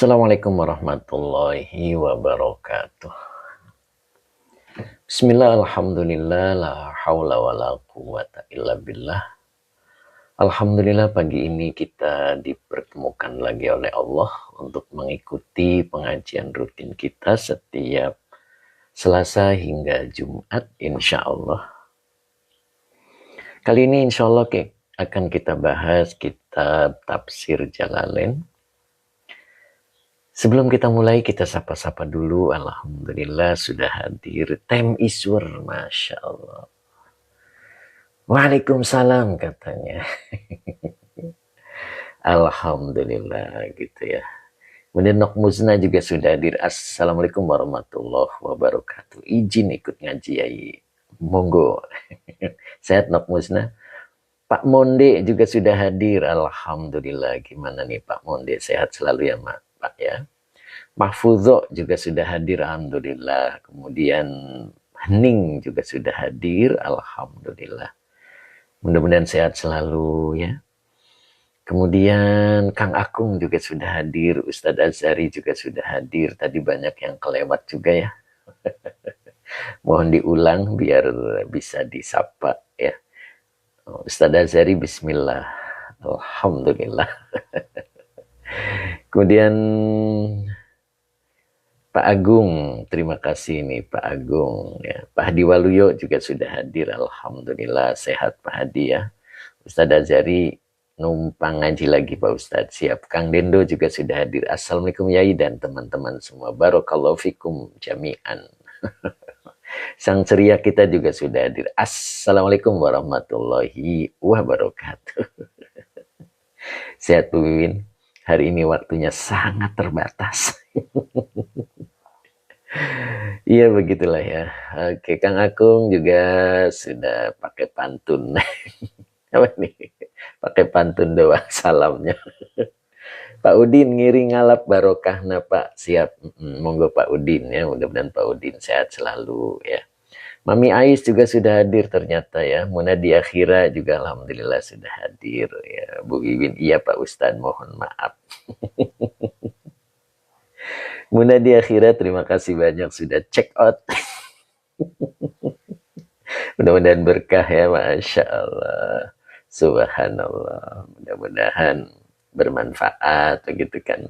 Assalamualaikum warahmatullahi wabarakatuh. Bismillah, alhamdulillah, la hawla wa la quwata illa billah. Alhamdulillah pagi ini kita dipertemukan lagi oleh Allah untuk mengikuti pengajian rutin kita setiap Selasa hingga Jumat insya Allah. Kali ini insya Allah akan kita bahas kitab Tafsir Jalalain. Sebelum kita mulai, kita sapa-sapa dulu. Alhamdulillah sudah hadir Tem Iswar, Masya Allah. Waalaikumsalam katanya. Alhamdulillah gitu ya. Kemudian Nok Muzna juga sudah hadir. Assalamualaikum warahmatullahi wabarakatuh. Izin ikut ngaji ya. Monggo. Sehat Nok Muzna. Pak Monde juga sudah hadir. Alhamdulillah. Gimana nih Pak Monde? Sehat selalu ya Pak ya. Mahfudho juga sudah hadir. Alhamdulillah. Kemudian Hening juga sudah hadir. Alhamdulillah. Mudah-mudahan sehat selalu ya. Kemudian Kang Akung juga sudah hadir. Ustadz Azhari juga sudah hadir. Tadi banyak yang kelewat juga ya. Mohon diulang biar bisa disapa ya. Ustadz Azhari bismillah. Alhamdulillah. Kemudian Pak Agung, terima kasih nih Pak Agung ya. Pak Hadi Waluyo juga sudah hadir. Alhamdulillah sehat Pak Hadi ya. Ustadz Azhari numpang ngaji lagi Pak Ustadz. Siap. Kang Dendo juga sudah hadir. Assalamualaikum Yai dan teman-teman semua. Barakallahu fikum jami'an. Sang ceria kita juga sudah hadir. Assalamualaikum warahmatullahi wabarakatuh. Sehat Bu Wiwin. Hari ini waktunya sangat terbatas. Iya begitulah ya. Oke, Kang Akung juga sudah pakai pantun. Apa nih? Pakai pantun doang salamnya. Pak Udin ngiring ngalap barokahna Pak. Siap. Monggo Pak Udin ya. Mudah-mudahan Pak Udin sehat selalu ya. Mami Ais juga sudah hadir ternyata ya. Munadi Akhira juga alhamdulillah sudah hadir ya. Bu Wiwin iya Pak Ustadz mohon maaf. Munadi Akhira terima kasih banyak sudah check out. Mudah-mudahan berkah ya, Masya Allah. Subhanallah. Mudah-mudahan bermanfaat begitu kan.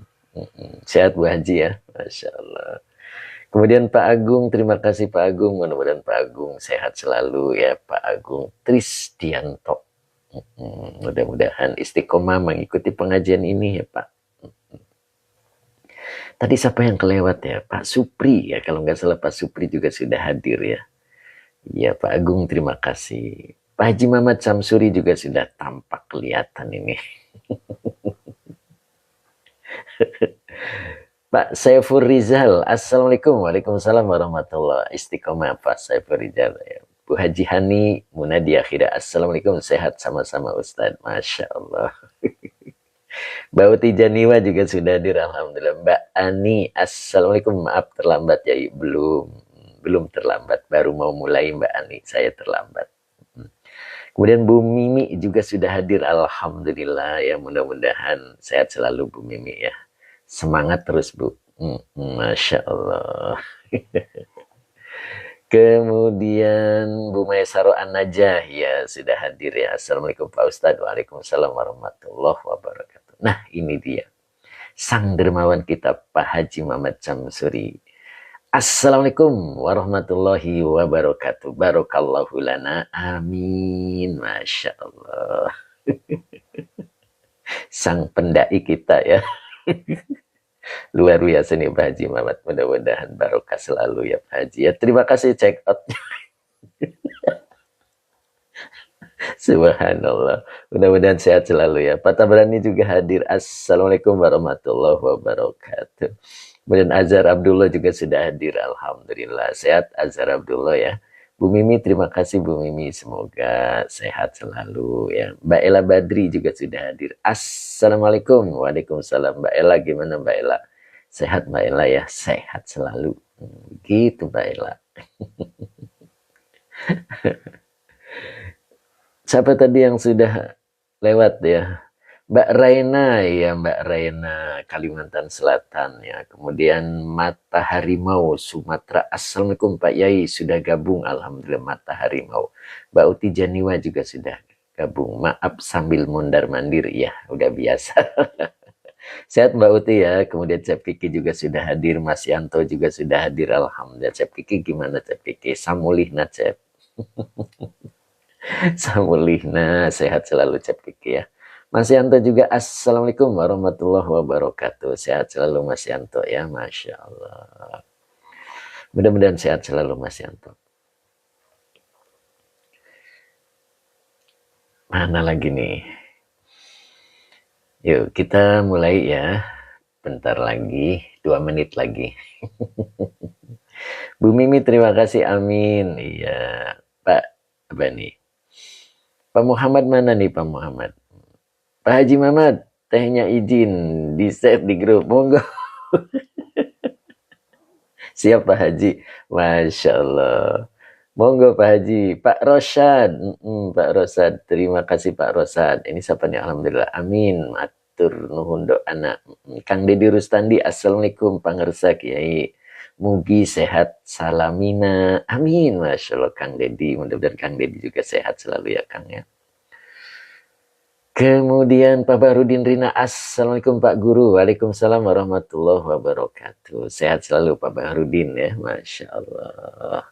Sehat Bu Haji ya, Masya Allah. Kemudian Pak Agung, terima kasih Pak Agung. Mudah-mudahan Pak Agung sehat selalu ya, Pak Agung Tristianto. Mudah-mudahan istiqomah mengikuti pengajian ini ya Pak. Tadi siapa yang kelewat ya? Pak Supri ya, kalau nggak salah Pak Supri juga sudah hadir ya. Ya Pak Agung terima kasih. Pak Haji Muhammad Samsuri juga sudah tampak kelihatan ini. Pak Saiful Rizal, Assalamualaikum. Waalaikumsalam warahmatullahi wabarakatuh. Istiqomah Pak Saiful Rizal ya. Bu Haji Hani Munadi Akhira, Assalamualaikum. Sehat sama-sama Ustadz. Masya Allah. Mbak Uti Janiwa juga sudah hadir, alhamdulillah. Mbak Ani, Assalamualaikum. Maaf terlambat ya, belum terlambat, baru mau mulai Mbak Ani, saya terlambat. Kemudian Bu Mimi juga sudah hadir, alhamdulillah ya, mudah-mudahan sehat selalu Bu Mimi ya. Semangat terus Bu. Masya Allah. Kemudian Bu Maesaro An-Najah ya sudah hadir ya. Assalamualaikum Pak Ustadz. Waalaikumsalam warahmatullahi wabarakatuh. Nah ini dia sang dermawan kita Pak Haji Muhammad Samsuri. Assalamualaikum warahmatullahi wabarakatuh. Barakallahu lana. Amin. Masya Allah. Sang pendai kita ya. Luar biasa nih Pak Haji Mamat. Mudah-mudahan barokah selalu ya Pak Haji. Ya, terima kasih check out. Subhanallah. Mudah-mudahan sehat selalu ya. Pak Tabrani juga hadir. Assalamualaikum warahmatullahi wabarakatuh. Kemudian Azhar Abdullah juga sudah hadir. Alhamdulillah. Sehat Azhar Abdullah ya. Bu Mimi, terima kasih Bu Mimi. Semoga sehat selalu ya. Mbak Ella Badri juga sudah hadir. Assalamualaikum. Waalaikumsalam. Mbak Ella, gimana Mbak Ella? Sehat Mbak Ella ya. Sehat selalu. Gitu Mbak Ella. Siapa tadi yang sudah lewat ya? Mbak Raina ya, Mbak Raina Kalimantan Selatan ya. Kemudian Mata Harimau Sumatera. Assalamualaikum Pak Yai, sudah gabung. Alhamdulillah Mata Harimau. Mbak Uti Janiwa juga sudah gabung. Maaf sambil mondar mandir ya, udah biasa. Sehat Mbak Uti ya. Kemudian Cep Kiki juga sudah hadir. Mas Yanto juga sudah hadir. Alhamdulillah. Cep Kiki gimana Cep Kiki? Samulihna Cep. Samulihna, sehat selalu Cep Kiki ya. Mas Yanto juga assalamualaikum warahmatullahi wabarakatuh. Sehat selalu Mas Yanto ya, Masya Allah. Mudah-mudahan sehat selalu Mas Yanto. Mana lagi nih? Yuk kita mulai ya. Bentar lagi, 2 menit lagi. Bu Mimi terima kasih, amin. Iya, Pak apa nih? Pak Muhammad mana nih Pak Muhammad? Pak Haji Mamat, tehnya izin di save di grup, monggo. Siap Pak Haji, Masya Allah. Monggo Pak Haji, Pak Rosyad, Pak Rosyad, terima kasih Pak Rosyad. Ini siapa nih? Alhamdulillah, amin. Matur nuhun doana. Kang Deddy Rustandi, assalamualaikum pangersa Kiai. Mugi sehat salamina, amin. Masya Allah Kang Deddy, mudah-mudahan Kang Deddy juga sehat selalu ya Kang ya. Kemudian Pak Barudin Rina, assalamualaikum Pak Guru. Waalaikumsalam warahmatullahi wabarakatuh. Sehat selalu Pak Barudin ya, Masya Allah.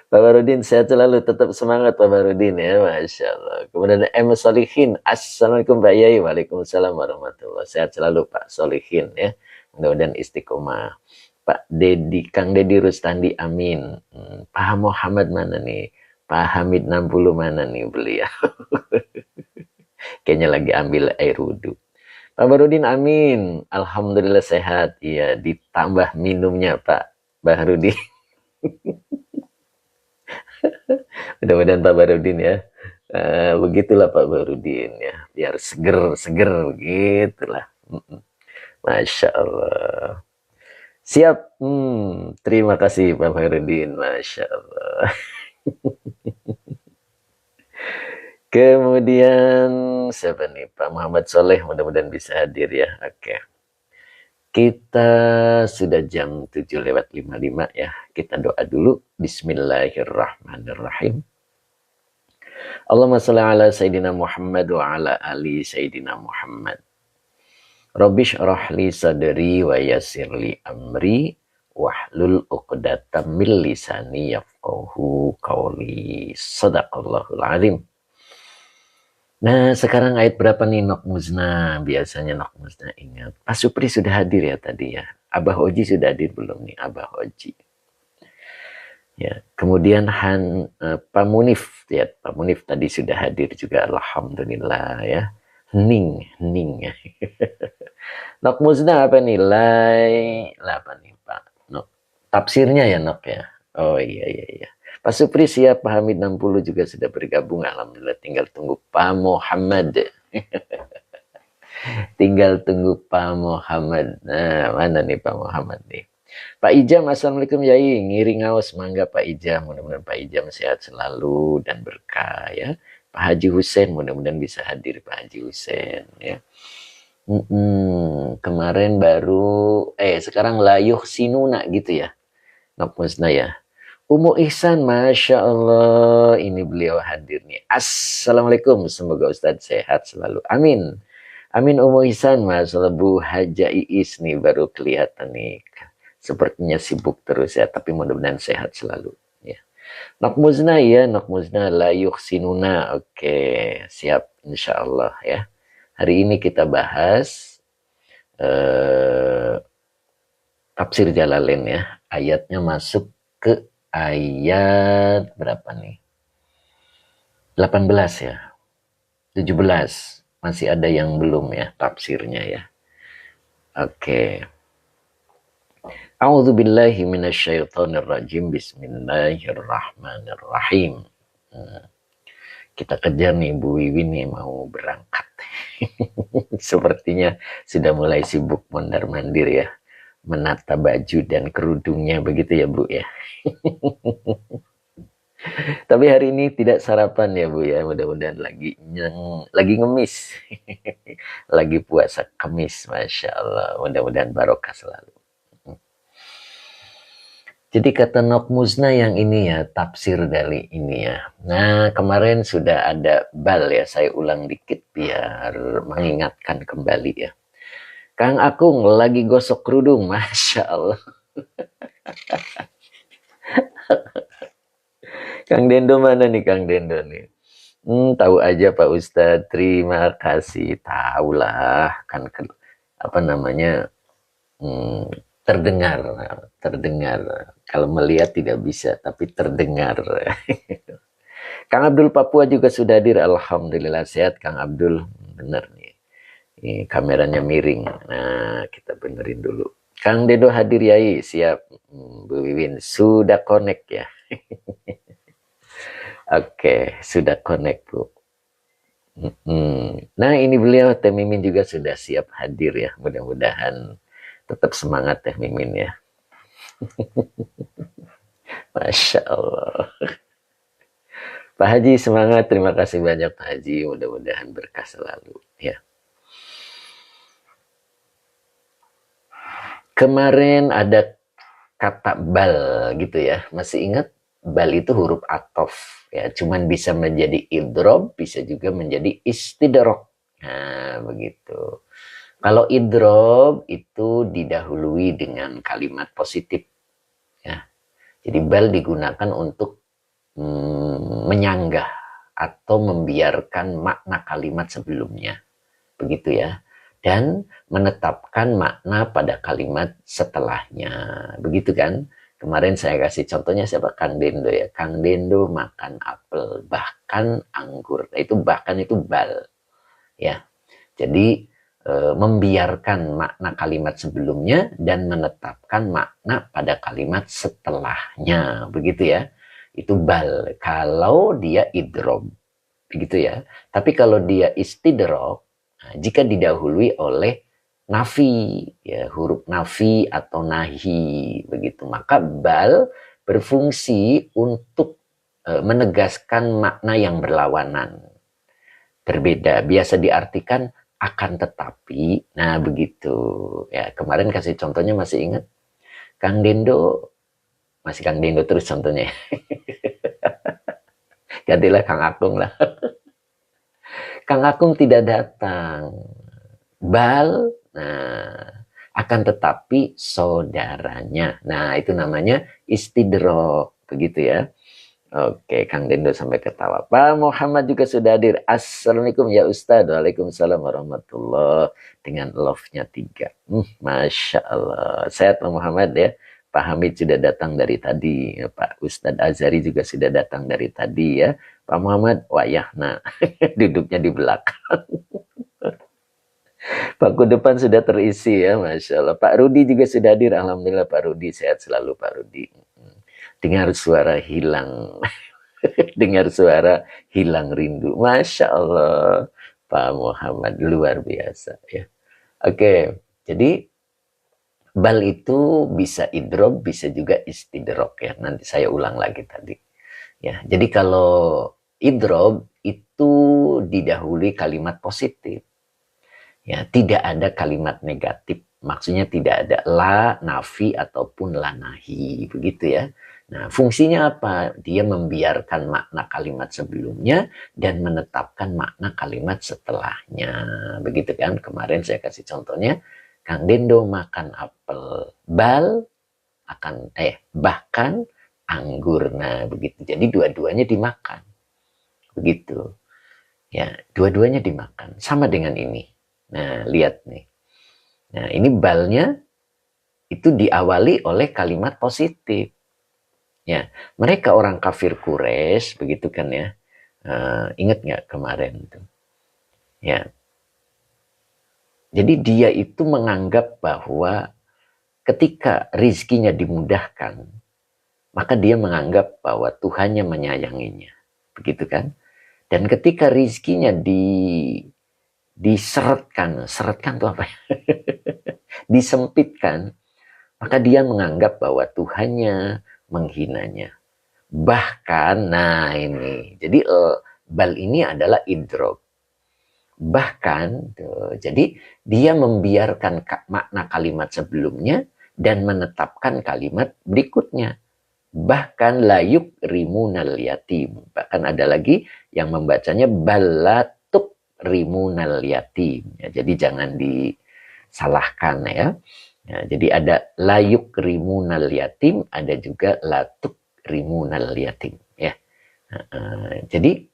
Pak Barudin sehat selalu, tetap semangat Pak Barudin ya, Masya Allah. Kemudian M. Solihin, assalamualaikum Pak Yai. Waalaikumsalam warahmatullahi wabarakatuh. Sehat selalu Pak Solihin ya, mudah-mudahan istiqomah. Pak Dedi, Kang Deddy Rustandi, amin. Pak Muhammad mana nih? Pak Hamid 60 mana nih beliau? Kayaknya lagi ambil air wudhu. Pak Barudin amin. Alhamdulillah sehat. Iya, ditambah minumnya Pak Barudin. Mudah-mudahan Pak Barudin ya. Begitulah Pak Barudin ya. Biar seger begitulah. Masya Allah. Siap. Terima kasih Pak Barudin. Masya Allah. Kemudian siapa nih? Pak Muhammad Soleh, mudah-mudahan bisa hadir ya. Oke. Kita sudah jam 7:55 ya. Kita doa dulu. Bismillahirrahmanirrahim. Allahumma shalli ala Sayyidina Muhammad wa ala ali Sayyidina Muhammad. Rabbish rahli sadri wa yassirli amri wahlul 'uqdatam min lisani yafqahu qawli. Shadaqallahul azim. Nah, sekarang ayat berapa nih Nok Muzna? Biasanya Nok Muzna ingat. Pak Supri sudah hadir ya tadi ya. Abah Oji sudah hadir belum nih? Abah Oji. Ya, kemudian Pak Munif ya. Pak Munif tadi sudah hadir juga. Alhamdulillah ya. Hening ya. Nok Muzna apa nih? Apa nih Pak? Nok. Tafsirnya ya Nok ya. Oh iya. Pak Supri siap, Pak Hamid 60 juga sudah bergabung. Alhamdulillah, tinggal tunggu Pak Muhammad. Tinggal tunggu Pak Muhammad. Nah, mana nih Pak Muhammad nih? Pak Ijam, assalamualaikum Yai. Ngiring ngawas, mangga Pak Ijam. Mudah-mudahan Pak Ijam sehat selalu dan berkah ya. Pak Haji Hussein, mudah-mudahan bisa hadir Pak Haji Hussein ya. Kemarin baru, sekarang layuh sinuna gitu ya. Nok Musna ya. Umu Ihsan, Masya Allah, ini beliau hadir nih. Assalamualaikum, semoga Ustadz sehat selalu. Amin. Amin Umu Ihsan, masalah Bu Haja Iis nih baru kelihatan nih. Sepertinya sibuk terus ya, tapi mudah-mudahan sehat selalu. Ya. Nokmuzna ya, Nokmuzna la yuhsinuna. Oke, siap insya Allah ya. Hari ini kita bahas tafsir Jalalain ya. Ayatnya masuk ke ayat berapa nih? 18 ya. 17. Masih ada yang belum ya tafsirnya ya. Oke. A'udzu billahi minasyaitonir rajim. Bismillahirrahmanirrahim. Kita kejar nih Bu Wiwi nih mau berangkat. Sepertinya sudah mulai sibuk mondar-mandir ya. Menata baju dan kerudungnya begitu ya Bu ya. Tapi hari ini tidak sarapan ya Bu ya. Mudah-mudahan lagi ngemis. Lagi puasa Kamis, Masya Allah. Mudah-mudahan barokah selalu. Jadi kata Nokmuzna yang ini ya, tafsir dari ini ya. Nah, kemarin sudah ada bal ya, saya ulang dikit biar mengingatkan kembali ya. Kang Akung lagi gosok kerudung, Masya Allah. Kang Dendo mana nih Kang Dendo nih? Tahu aja Pak Ustadz, terima kasih. Tahulah, kan apa namanya, terdengar. Kalau melihat tidak bisa, tapi terdengar. Kang Abdul Papua juga sudah hadir. Alhamdulillah sehat Kang Abdul. Bener nih. Ini kameranya miring. Nah, kita benerin dulu. Kang Dedo hadir yai. Siap. Bu Wiwin sudah connect ya. Oke, sudah connect Bu. Nah ini beliau Teh Mimin juga sudah siap hadir ya. Mudah-mudahan tetap semangat Teh Mimin ya. Masya Allah. Pak Haji semangat, terima kasih banyak Pak Haji. Mudah-mudahan berkah selalu ya. Kemarin ada kata bal gitu ya. Masih ingat? Bal itu huruf atof ya, cuman bisa menjadi idrob, bisa juga menjadi istidrok. Nah, begitu. Kalau idrob itu didahului dengan kalimat positif ya. Jadi bal digunakan untuk menyanggah atau membiarkan makna kalimat sebelumnya. Begitu ya. Dan menetapkan makna pada kalimat setelahnya. Begitu kan? Kemarin saya kasih contohnya siapa? Kang Dendo ya. Kang Dendo makan apel, bahkan anggur. Nah, itu bahkan itu bal. Ya. Jadi membiarkan makna kalimat sebelumnya dan menetapkan makna pada kalimat setelahnya. Begitu ya. Itu bal. Kalau dia idrob. Begitu ya. Tapi kalau dia istidrok, nah, jika didahului oleh nafi ya, huruf nafi atau nahi begitu, maka bal berfungsi untuk menegaskan makna yang berlawanan, berbeda, biasa diartikan akan tetapi. Nah begitu ya. Kemarin kasih contohnya masih ingat Kang Dendo, masih Kang Dendo terus contohnya. Gantilah Kang Akung lah. Kang Akung tidak datang, bal. Nah, akan tetapi saudaranya. Nah, itu namanya istidrok. Begitu ya. Oke, Kang Dendo sampai ketawa. Pak Muhammad juga sudah hadir. Assalamualaikum ya Ustadz. Waalaikumsalam warahmatullahi. Dengan love-nya 3. Masya Allah. Sehat Pak Muhammad ya. Pak Hamid sudah datang dari tadi. Pak Ustadz Azhari juga sudah datang dari tadi ya. Pak Muhammad, wayahna. Duduknya di belakang. Bangku depan sudah terisi ya, Masya Allah. Pak Rudi juga sudah hadir. Alhamdulillah Pak Rudi, sehat selalu Pak Rudi. Dengar suara hilang. Dengar suara hilang rindu. Masya Allah. Pak Muhammad, luar biasa ya. Oke, jadi bal itu bisa idrob, bisa juga istidrok ya. Nanti saya ulang lagi tadi. Ya, jadi kalau idrob itu didahului kalimat positif. Ya, tidak ada kalimat negatif. Maksudnya tidak ada la, nafi, ataupun la nahi. Begitu ya. Nah, fungsinya apa? Dia membiarkan makna kalimat sebelumnya dan menetapkan makna kalimat setelahnya. Begitu kan? Kemarin saya kasih contohnya, Kang Dendo makan apel, bal akan bahkan anggur. Nah, begitu. Jadi dua-duanya dimakan. Begitu. Ya, dua-duanya dimakan. Sama dengan ini. Nah, lihat nih. Nah, ini balnya itu diawali oleh kalimat positif. Ya, mereka orang kafir Quraisy, begitu kan ya. Ingat nggak kemarin itu? Ya, jadi dia itu menganggap bahwa ketika rizkinya dimudahkan, maka dia menganggap bahwa Tuhannya menyayanginya, begitu kan? Dan ketika rizkinya diseretkan, seretkan itu apa ya? Disempitkan, maka dia menganggap bahwa Tuhannya menghinanya. Bahkan, nah ini, jadi bal ini adalah idrok. Bahkan, jadi dia membiarkan makna kalimat sebelumnya dan menetapkan kalimat berikutnya. Bahkan layuk rimunal yatim. Bahkan ada lagi yang membacanya balatuk rimunal yatim. Ya, jadi jangan disalahkan ya. Ya, jadi ada layuk rimunal yatim, ada juga latuk rimunal yatim. Ya. Jadi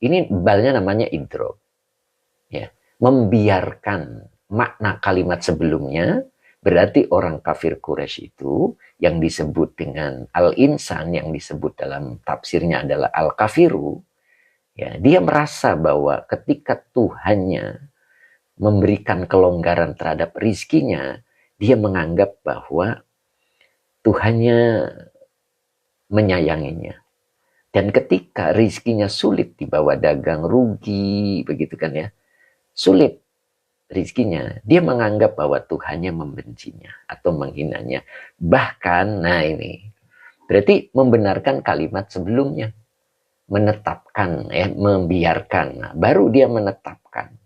ini balnya namanya idrok. Ya. Membiarkan makna kalimat sebelumnya, berarti orang kafir Quraisy itu yang disebut dengan al-insan, yang disebut dalam tafsirnya adalah al-kafiru, ya, dia merasa bahwa ketika Tuhannya memberikan kelonggaran terhadap rizkinya, dia menganggap bahwa Tuhannya menyayanginya. Dan ketika rizkinya sulit, dibawa dagang rugi, begitu kan ya, sulit rizkinya, dia menganggap bahwa Tuhannya membencinya atau menghinanya. Bahkan, nah ini, berarti membenarkan kalimat sebelumnya. Menetapkan, ya, membiarkan. Nah, baru dia menetapkan.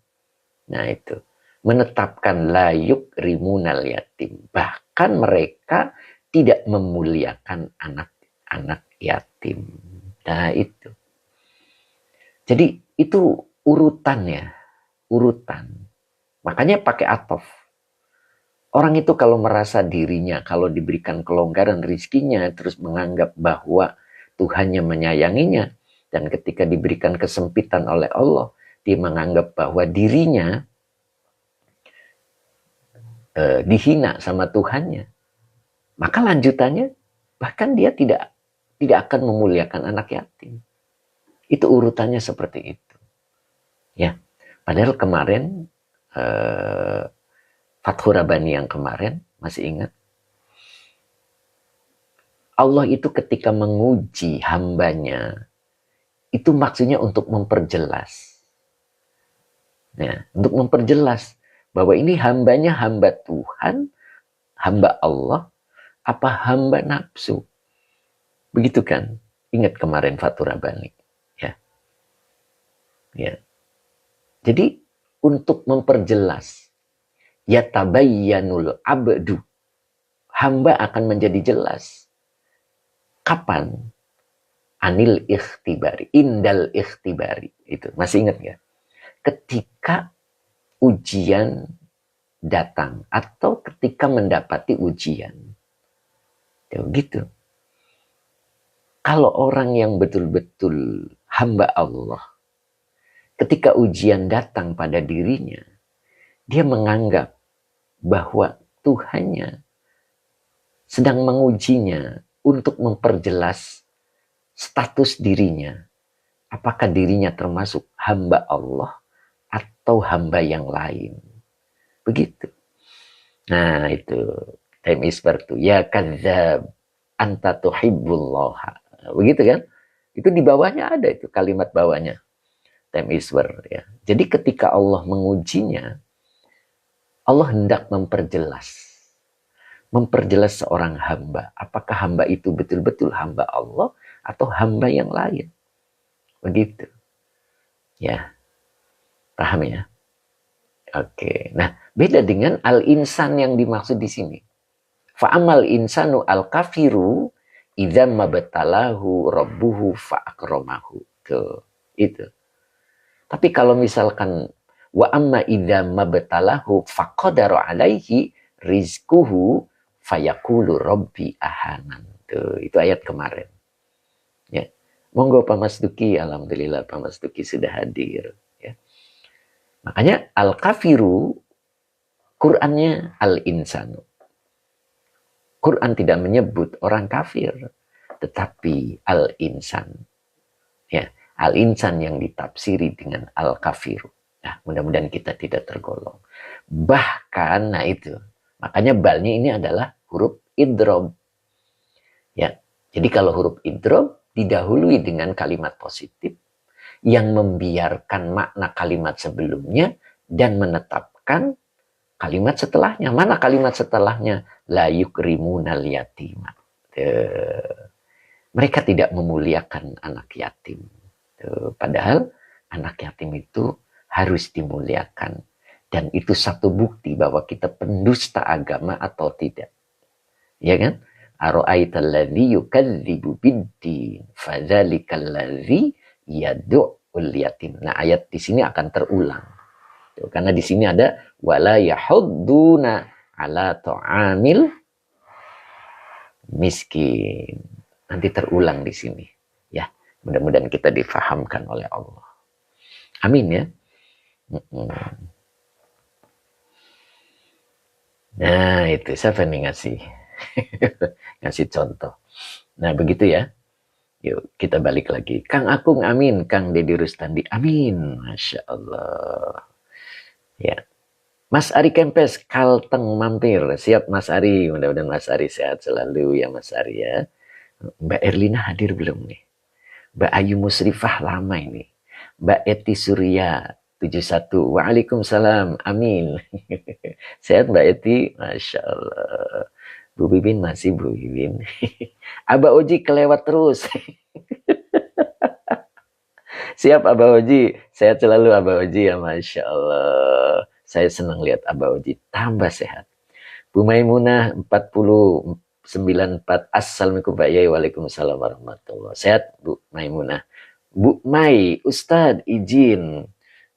Nah itu, menetapkan layuk rimunal yatim. Bahkan mereka tidak memuliakan anak-anak yatim. Nah itu. Jadi itu urutan ya, urutan. Makanya pakai atof. Orang itu kalau merasa dirinya, kalau diberikan kelonggaran rizkinya, terus menganggap bahwa Tuhannya menyayanginya, dan ketika diberikan kesempitan oleh Allah, dia menganggap bahwa dirinya dihina sama Tuhannya, maka lanjutannya bahkan dia tidak akan memuliakan anak yatim. Itu urutannya seperti itu. Ya, padahal kemarin Fathur Rabbani yang kemarin, masih ingat? Allah itu ketika menguji hambanya, itu maksudnya untuk memperjelas. Ya, untuk memperjelas bahwa ini hambanya hamba Tuhan, hamba Allah, apa hamba nafsu. Begitu kan? Ingat kemarin Fathur Rabbani. Ya. Ya. Jadi untuk memperjelas, yatabayyanul abdu, hamba akan menjadi jelas. Kapan? Anil ikhtibari, indal ikhtibari. Itu masih ingat nggak? Ketika ujian datang atau ketika mendapati ujian. Ya, gitu. Kalau orang yang betul-betul hamba Allah, ketika ujian datang pada dirinya, dia menganggap bahwa Tuhannya sedang mengujinya untuk memperjelas status dirinya. Apakah dirinya termasuk hamba Allah atau hamba yang lain. Begitu. Nah itu. Time is bertu. Ya kadzab. Anta tuhibbullah. Begitu kan? Itu di bawahnya ada itu kalimat bawahnya. Time is ber, ya. Jadi ketika Allah mengujinya, Allah hendak memperjelas. Memperjelas seorang hamba. Apakah hamba itu betul-betul hamba Allah atau hamba yang lain. Begitu. Ya. Paham ya? Oke. Nah, beda dengan al-insan yang dimaksud di sini. Fa'amal insanu al-kafiru idza mabtalahu rabbuhu fa'akramahu. Tuh, itu. Tapi kalau misalkan wa amma idza mabtalahu faqadara alaihi rizquhu fayaqulu rabbi ahanan. Tuh, itu ayat kemarin. Ya. Monggo Pak Mas Duki, alhamdulillah Pak Mas Duki sudah hadir, ya. Makanya al-kafiru Qur'annya al-insanu. Quran tidak menyebut orang kafir, tetapi al-insan. Ya, al-insan yang ditafsiri dengan al-kafiru. Nah, mudah-mudahan kita tidak tergolong. Bahkan, nah itu. Makanya balnya ini adalah huruf idrob. Ya, jadi kalau huruf idrob didahului dengan kalimat positif yang membiarkan makna kalimat sebelumnya dan menetapkan kalimat setelahnya. Mana kalimat setelahnya? La yukrimunal yatima. Mereka tidak memuliakan anak yatim. Padahal anak yatim itu harus dimuliakan. Dan itu satu bukti bahwa kita pendusta agama atau tidak. Ya kan? Ara'aital ladzi yukadzibu biddin fadzalikal ladzi yad'ul yatim. Nah, ayat di sini akan terulang. Karena di sini ada wala yahudduna ala ta'amil miskin. Nanti terulang di sini, ya. Mudah-mudahan kita difahamkan oleh Allah. Amin ya. Nah, itu siapa nih ngasih contoh. Nah, begitu ya. Yuk, kita balik lagi. Kang Akung amin, Kang Dedi Rustandi amin. Masya Allah. Ya, Mas Ari Kempes, Kalteng mampir. Siap Mas Ari, mudah-mudahan Mas Ari sehat selalu ya Mas Ari ya. Mbak Erlina hadir belum nih? Mbak Ayu Musrifah lama ini. Mbak Eti Surya 71. Waalaikumsalam, amin. Sehat Mbak Eti, Masya Allah. Bu Bibin masih Bu Bibin. Abah Oji kelewat terus. Siap Abah Oji, sehat selalu Abah Oji ya Masya Allah. Saya senang lihat Abah Oji tambah sehat. Bu Maimunah 4094. Assalamualaikum Pak Yai. Waalaikumsalam warahmatullahi. Sehat Bu Maimunah. Bu Mai, Ustadz izin.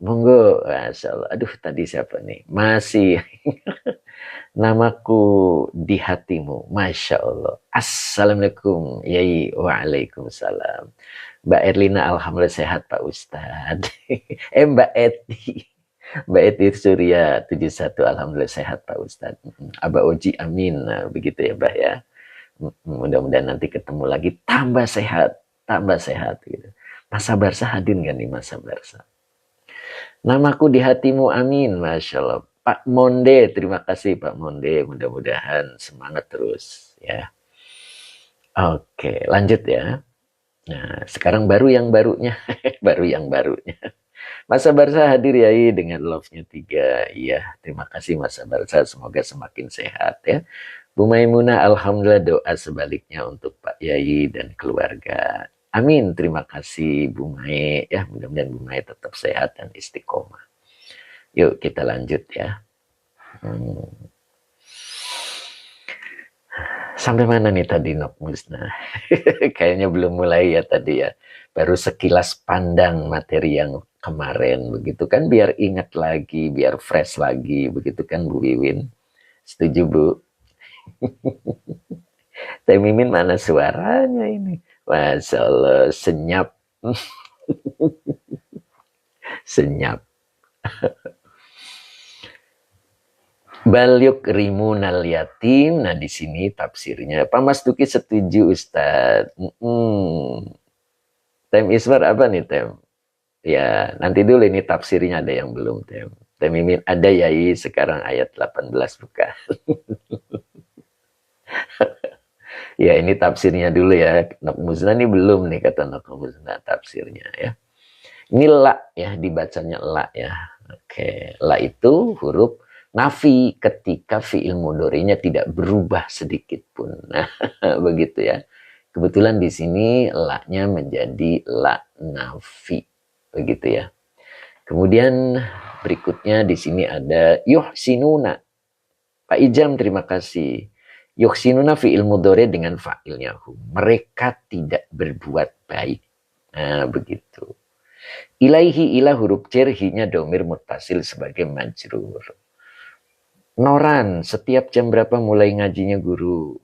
Monggo. Masya Allah. Aduh tadi siapa nih? Masih. Namaku di hatimu. Masya Allah. Assalamualaikum Yai. Waalaikumsalam. Mbak Erlina alhamdulillah sehat Pak Ustadz. Mbak Eti. Mbak Eti Surya 71 alhamdulillah sehat Pak Ustadz. Abah Oji amin. Nah, begitu ya Mbak ya. Mudah-mudahan nanti ketemu lagi tambah sehat gitu. Masa Barsa hadir nggak nih Masa Barsa? Namaku di hatimu amin. Masya Allah. Pak Monde, terima kasih Pak Monde. Mudah-mudahan semangat terus ya. Oke, lanjut ya. Nah, sekarang baru yang barunya. Baru yang barunya. Masa Barsa hadir ya dengan love-nya 3. Iya, terima kasih Masa Barsa. Semoga semakin sehat ya. Bu Maimunah, alhamdulillah doa sebaliknya untuk Pak Yai dan keluarga. Amin, terima kasih Bu Mai. Ya, mudah-mudahan Bu Mai tetap sehat dan istiqomah. Yuk kita lanjut ya. Sampai mana nih tadi Nok Musna? Kayaknya belum mulai ya tadi ya. Baru sekilas pandang materi yang kemarin. Begitu kan biar ingat lagi, biar fresh lagi. Begitu kan Bu Wiwin? Setuju Bu? Teh Mimin mana suaranya ini? Masya Allah, senyap. Senyap. Bal yukrimunal yatim. Nah di sini tafsirnya. Pak Mas Duki setuju Ustadz. Tem Iswar apa nih Tem? Ya nanti dulu ini tafsirnya ada yang belum Tem. Tem Mimin ada Yai sekarang ayat 18 buka. Ya ini tafsirnya dulu ya. Nok Musna ini belum nih kata Nok Musna tafsirnya ya. Ini la ya dibacanya la ya. Oke, la itu huruf nafi ketika fi'il mudhari'nya tidak berubah sedikit pun. Nah, begitu ya. Kebetulan di sini la-nya menjadi la nafi. Begitu ya. Kemudian berikutnya di sini ada yuhsinuna. Pak Ijam terima kasih. Yuhsinuna fi'il mudhari dengan fa'ilnya hum. Mereka tidak berbuat baik. Nah, begitu. Ilaihi ilah huruf jar, hinya domir muttasil sebagai majrur. Noran, setiap jam berapa mulai ngajinya guru?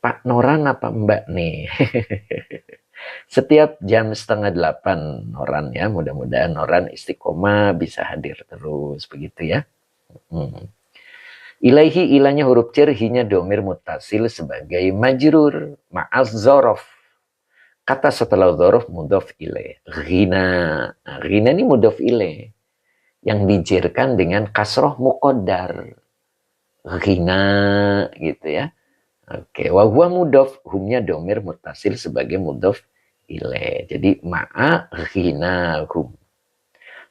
Pak Noran apa Mbak nih? Setiap jam 7:30 Noran ya, mudah-mudahan Noran istiqomah bisa hadir terus begitu ya. Ilaihi ilahnya huruf jar, hinya domir mutasil sebagai majrur ma'az zorof. Kata setelah zorof mudhof ilaih. Ghina. Nah, ghina ini mudhof ilaih yang dijerkan dengan kasroh muqaddar. Ghina gitu ya. Oke, wa huwa mudhof, humnya domir mutasil sebagai mudhof ilaih. Jadi ma'a ghina hum.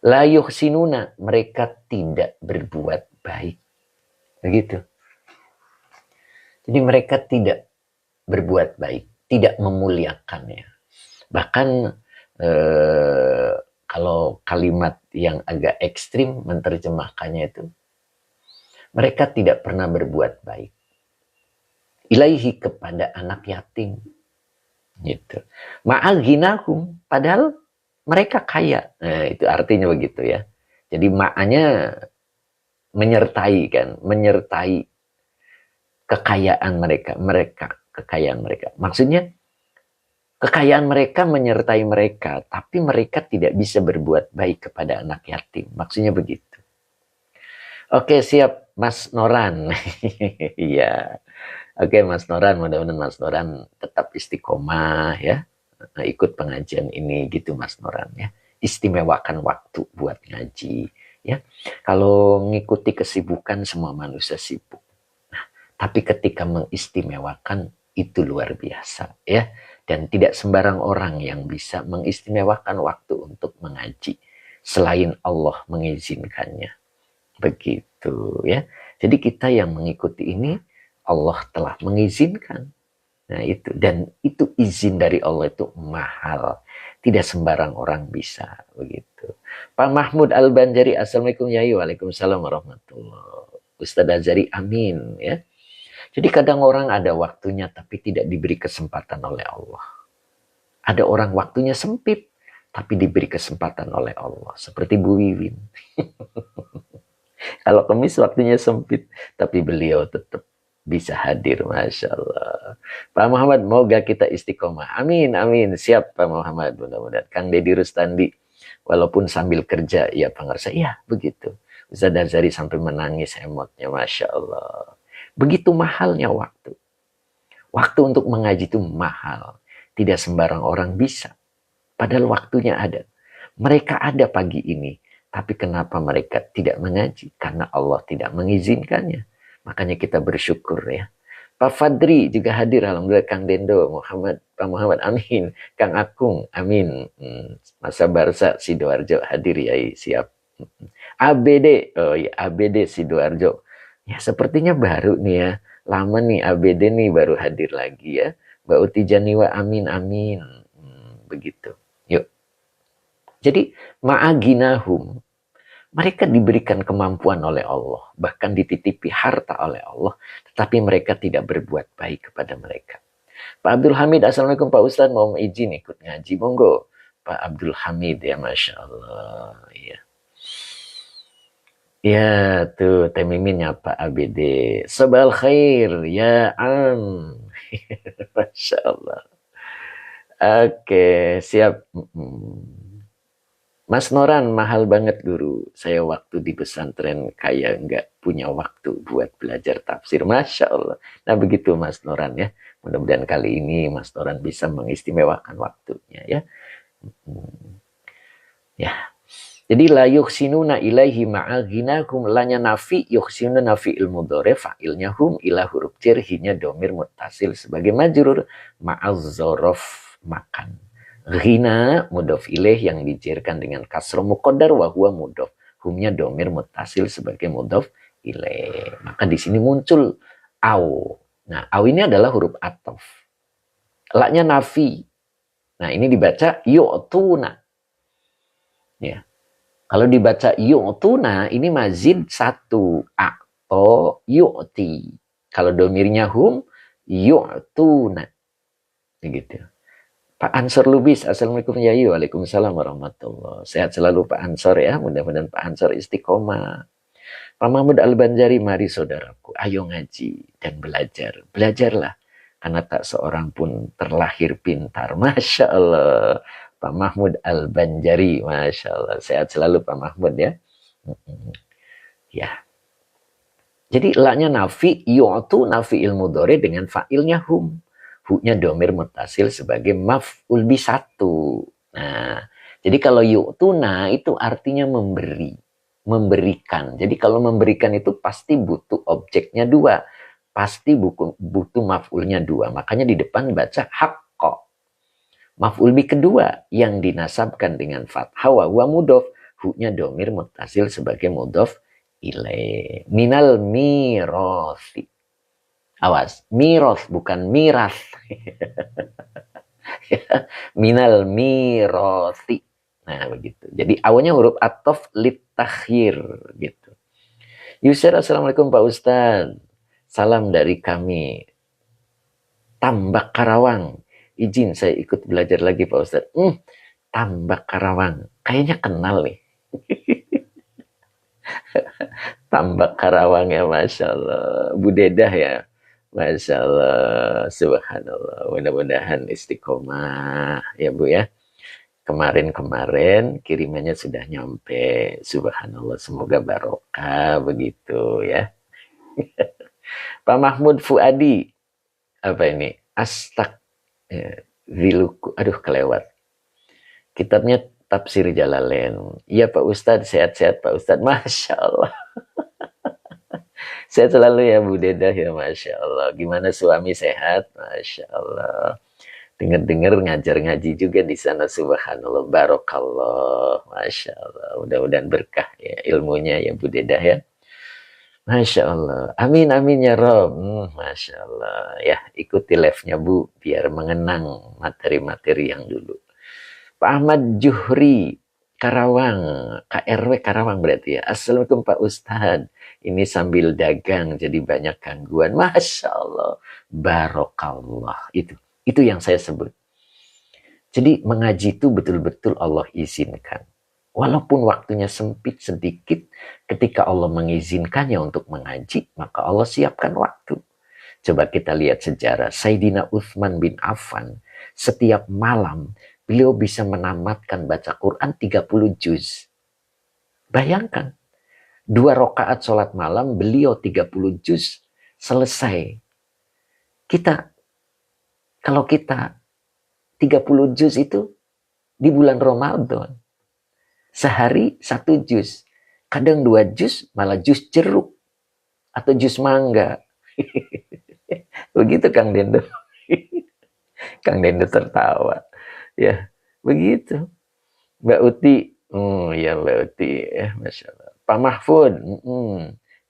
La yuhsinuna, mereka tidak berbuat baik. Begitu. Jadi mereka tidak berbuat baik, tidak memuliakannya. Bahkan kalau kalimat yang agak ekstrim menerjemahkannya itu, mereka tidak pernah berbuat baik. Ilaihi, kepada anak yatim. Gitu. Ma'aghinahum, padahal mereka kaya. Nah, itu artinya begitu ya. Jadi ma'anya menyertai kan, menyertai kekayaan mereka kekayaan mereka. Maksudnya kekayaan mereka menyertai mereka, tapi mereka tidak bisa berbuat baik kepada anak yatim. Maksudnya begitu. Oke, siap Mas Noran. Iya. Oke, Mas Noran, mudah-mudahan Mas Noran tetap istiqomah ya. Ikut pengajian ini gitu Mas Noran ya. Istimewakan waktu buat ngaji ya. Kalau ngikuti kesibukan, semua manusia sibuk. Nah, tapi ketika mengistimewakan itu luar biasa ya. Dan tidak sembarang orang yang bisa mengistimewakan waktu untuk mengaji selain Allah mengizinkannya. Begitu ya. Jadi kita yang mengikuti ini Allah telah mengizinkan. Nah itu, dan itu izin dari Allah itu mahal. Tidak sembarang orang bisa begitu. Pak Mahmud Al-Banjari, Assalamualaikum Yai. Waalaikumsalam warahmatullahi. Ustadz Azhari, amin ya. Jadi kadang orang ada waktunya tapi tidak diberi kesempatan oleh Allah. Ada orang waktunya sempit tapi diberi kesempatan oleh Allah. Seperti Bu Wiwin. Kalau Kemis waktunya sempit tapi beliau tetap bisa hadir, Masya Allah. Pak Muhammad, moga kita istiqomah. Amin, amin. Siap Pak Muhammad, mudah-mudahan. Kang Deddy Rustandi, walaupun sambil kerja, ya Pak Ngersa, ya begitu. Ustaz Azhari sampai menangis emotnya, Masya Allah. Begitu mahalnya waktu. Waktu untuk mengaji itu mahal. Tidak sembarang orang bisa. Padahal waktunya ada. Mereka ada pagi ini. Tapi kenapa mereka tidak mengaji? Karena Allah tidak mengizinkannya. Makanya kita bersyukur ya. Pak Fadri juga hadir, alhamdulillah. Kang Dendo, Pak Muhammad, amin. Kang Akung, amin. Masa Barsa Sidoarjo hadir ya, siap. ABD, oh ya ABD Sidoarjo. Ya sepertinya baru nih ya. Lama nih ABD nih baru hadir lagi ya. Mbak Uti Janiwa, amin, amin. Begitu. Yuk. Jadi ma'aginahum. Mereka diberikan kemampuan oleh Allah, bahkan dititipi harta oleh Allah, tetapi mereka tidak berbuat baik kepada mereka. Pak Abdul Hamid, Assalamualaikum Pak Ustadz, mau izin ikut ngaji, monggo. Pak Abdul Hamid ya, Masya Allah. Ya, ya tuh, Teh Mimin Pak ABD. Sabal khair, ya am. Masya Allah. Oke, siap. Mas Noran, mahal banget guru. Saya waktu di pesantren kayak nggak punya waktu buat belajar tafsir. Masya Allah. Nah begitu Mas Noran ya. Mudah-mudahan kali ini Mas Noran bisa mengistimewakan waktunya ya. Ya. Jadi la yuhsinuna ilaihi ma'aghinakum, lanya nafi, yuhsinuna nafi ilmu dore, fa'ilnya hum, ilah huruf jar, hinya domir mutasil sebagai majrur, ma'az zorof, makan. Ghina mudhof ilaih yang dijerkan dengan kasroh muqaddar wa huwa mudhof. Humnya domir mutasil sebagai mudhof ilaih. Maka di sini muncul au. Nah, au ini adalah huruf ataf. Laknya nafi. Nah, ini dibaca yu'tuna. Ya. Kalau dibaca yu'tuna ini mazid satu, atau yu'ti. Kalau domirnya hum, yu'tuna. Gitu. Pak Ansor Lubis, Assalamualaikum Yayi, Waalaikumsalam warahmatullahi. Sehat selalu Pak Ansor ya, mudah-mudahan Pak Ansor istiqomah. Pak Mahmud Al-Banjari, mari saudaraku, ayo ngaji dan belajar. Belajarlah, karena tak seorang pun terlahir pintar. Masya Allah. Pak Mahmud Al-Banjari, Masya Allah. Sehat selalu Pak Mahmud ya. Ya. Jadi laknya nafi, yu'tu nafi ilmu dore dengan fa'ilnya hum. Hu-nya domir mutasil sebagai maf'ul bi satu. Nah, jadi kalau yu'tuna itu artinya memberi. Memberikan. Jadi kalau memberikan itu pasti butuh objeknya dua. Pasti butuh maf'ulnya dua. Makanya di depan baca haqqa. Maf'ul bi kedua yang dinasabkan dengan fathah wa huwa mudhof. Hu-nya domir mutasil sebagai mudhof ilaih. Minal mirosi. Awas, miros bukan miras. Minal mirosi. Nah, begitu. Jadi awalnya huruf atof litakhir gitu. Yusir, Assalamualaikum Pak Ustadz. Salam dari kami. Tambak Karawang. Izin saya ikut belajar lagi Pak Ustadz. Tambak Karawang. Kayaknya kenal nih. Tambak Karawang ya, Masya Allah. Bu Dedah ya. Masya Allah, subhanallah, mudah-mudahan istiqomah ya Bu ya. Kemarin kirimannya sudah nyampe, subhanallah, semoga barokah begitu ya. Pak Mahmud Fuadi, apa ini? Astak Viluku, aduh kelewat. Kitabnya Tafsir Jalalain. Iya Pak Ustadz, sehat-sehat Pak Ustadz, Masya Allah. Sehat selalu ya Bu Dedah ya, Masya Allah. Gimana suami sehat? Masya Allah. Dengar-dengar ngajar ngaji juga di sana, subhanallah, barokallah, Masya Allah. Mudah-mudahan berkah ya ilmunya ya Bu Dedah ya. Masya Allah. Amin, amin ya Rob. Masya Allah. Ya, ikuti live-nya Bu, biar mengenang materi-materi yang dulu. Pak Ahmad Juhri, Karawang, KRW Karawang berarti ya. Assalamualaikum Pak Ustadz. Ini sambil dagang jadi banyak gangguan. Masya Allah. Barokallah. Itu yang saya sebut. Jadi mengaji itu betul-betul Allah izinkan. Walaupun waktunya sempit sedikit, ketika Allah mengizinkannya untuk mengaji, maka Allah siapkan waktu. Coba kita lihat sejarah. Sayyidina Utsman bin Affan, setiap malam beliau bisa menamatkan baca Quran 30 juz. Bayangkan. 2 rakaat sholat malam, beliau 30 juz selesai. Kalau kita 30 juz itu di bulan Ramadan, sehari 1 juz, kadang 2 juz, malah juz jeruk atau juz mangga. Begitu Kang Dendo. Kang Dendo tertawa. Ya, begitu. Mbak Uti, ya Mbak Uti, ya Masya Allah. Pak Mahfud,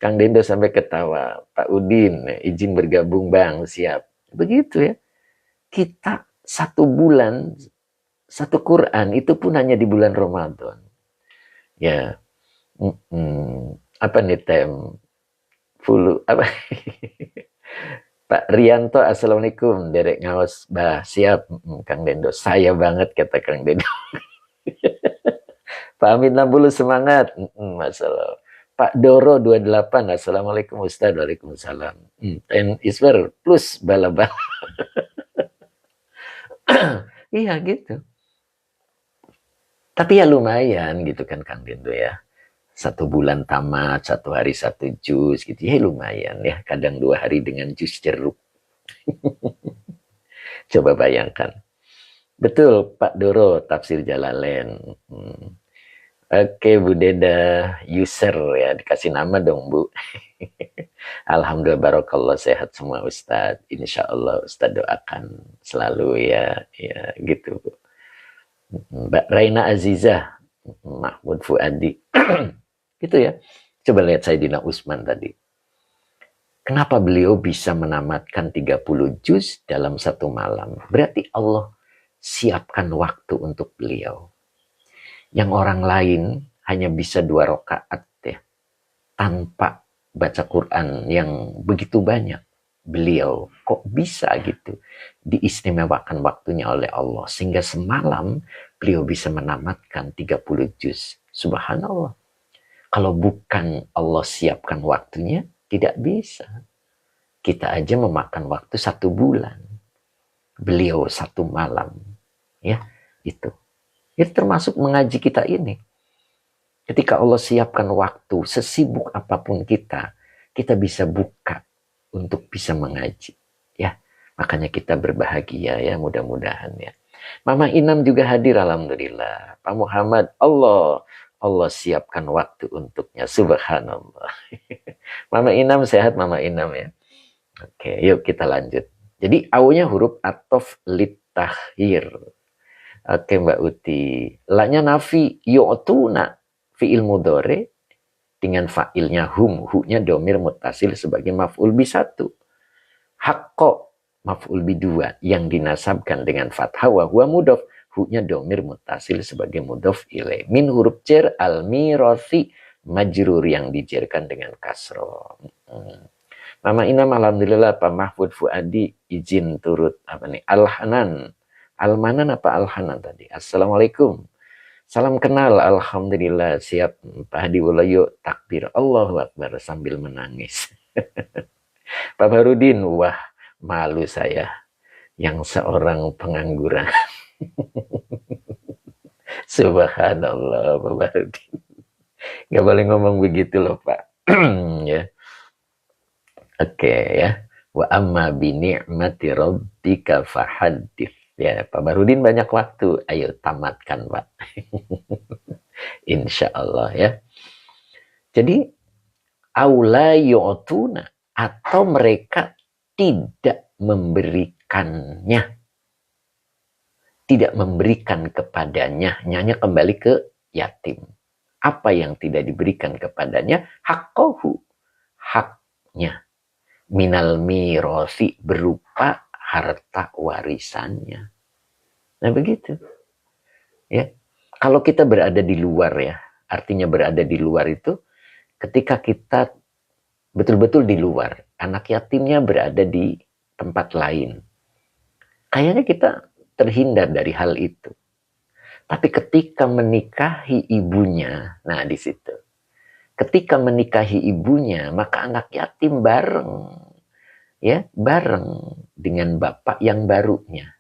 Kang Dendo sampai ketawa. Pak Udin, izin bergabung Bang, siap. Begitu ya. Kita 1 bulan, 1 Quran, itu pun hanya di bulan Ramadan. Ya, apa nih tem? Fulu, apa? Pak Rianto, Assalamualaikum. Derek ngawas, bah, siap. Kang Dendo, saya banget kata Kang Dendo. Pak Amin 60 semangat. Masalah. Pak Doro 28. Assalamualaikum Ustaz. Waalaikumsalam. 10 isber plus bala-bala. Iya gitu. Tapi ya lumayan gitu kan Kang Dendo ya. 1 bulan tamat, 1 hari 1 juz gitu ya, lumayan ya. Kadang 2 hari dengan juz jeruk. Coba bayangkan. Betul Pak Doro, Tafsir Jalalain. Oke Bu Deda, user ya, dikasih nama dong Bu. Alhamdulillah barokallah, sehat semua Ustadz. Insya Allah Ustadz doakan selalu ya, ya gitu Bu. Mbak Raina Azizah, Mahmud Fuadi. Gitu ya. Coba lihat Sayyidina Utsman tadi. Kenapa beliau bisa menamatkan 30 juz dalam 1 malam? Berarti Allah siapkan waktu untuk beliau. Yang orang lain hanya bisa 2 rakaat ya, tanpa baca Quran yang begitu banyak. beliau kok bisa gitu diistimewakan waktunya oleh Allah sehingga semalam beliau bisa menamatkan 30 juz. Subhanallah. Kalau bukan Allah siapkan waktunya, tidak bisa. Kita aja memakan waktu 1 bulan. Beliau 1 malam. Ya, itu. Itu termasuk mengaji kita ini. Ketika Allah siapkan waktu, sesibuk apapun kita bisa buka untuk bisa mengaji. Ya, makanya kita berbahagia ya, mudah-mudahan ya. Mama Inam juga hadir, alhamdulillah. Pak Muhammad, Allah siapkan waktu untuknya, subhanallah. Mama Inam sehat, Mama Inam ya. Oke, yuk kita lanjut. Jadi awalnya huruf atof litahhir. Oke Mbak Uti. La-nya nafi yu'tuna fi'il mudhari dengan fa'ilnya hum, hu-nya domir mutasil sebagai maf'ul bi 1. Haqqo maf'ul bi 2 yang dinasabkan dengan fathah wa huwa mudhaf, hu-nya domir mutasil sebagai mudhaf ilaih. Min huruf jar al-mirathi majrur yang dijarkan dengan kasroh. Mama Inam alhamdulillah. Pak Mahfud Fuadi izin turut apa nih? Al-Hanan. Al-Manan apa Al-Hanan tadi? Assalamualaikum. Salam kenal, alhamdulillah. Siap Pak Hadi Wulayo takbir Allahu Akbar sambil menangis. Pak Barudin, wah malu saya yang seorang pengangguran. Subhanallah Pak Barudin. Gak boleh ngomong begitu loh Pak. Ya. Oke ya. Wa amma bi ni'mati rabbika fahaddits. Ya, Pak Barudin banyak waktu. Ayo tamatkan, Pak. Insya Allah ya. Jadi, aula yu'tuna atau mereka tidak memberikannya. Tidak memberikan kepadanya. Nyanya kembali ke yatim. Apa yang tidak diberikan kepadanya? Haqqahu. Haknya. Minal mirosi berupa harta warisannya. Nah begitu. Ya. Kalau kita berada di luar ya, artinya berada di luar itu ketika kita betul-betul di luar, anak yatimnya berada di tempat lain. Kayaknya kita terhindar dari hal itu. Tapi ketika menikahi ibunya, nah di situ. Ketika menikahi ibunya, maka anak yatim bareng. Ya, bareng dengan bapak yang barunya.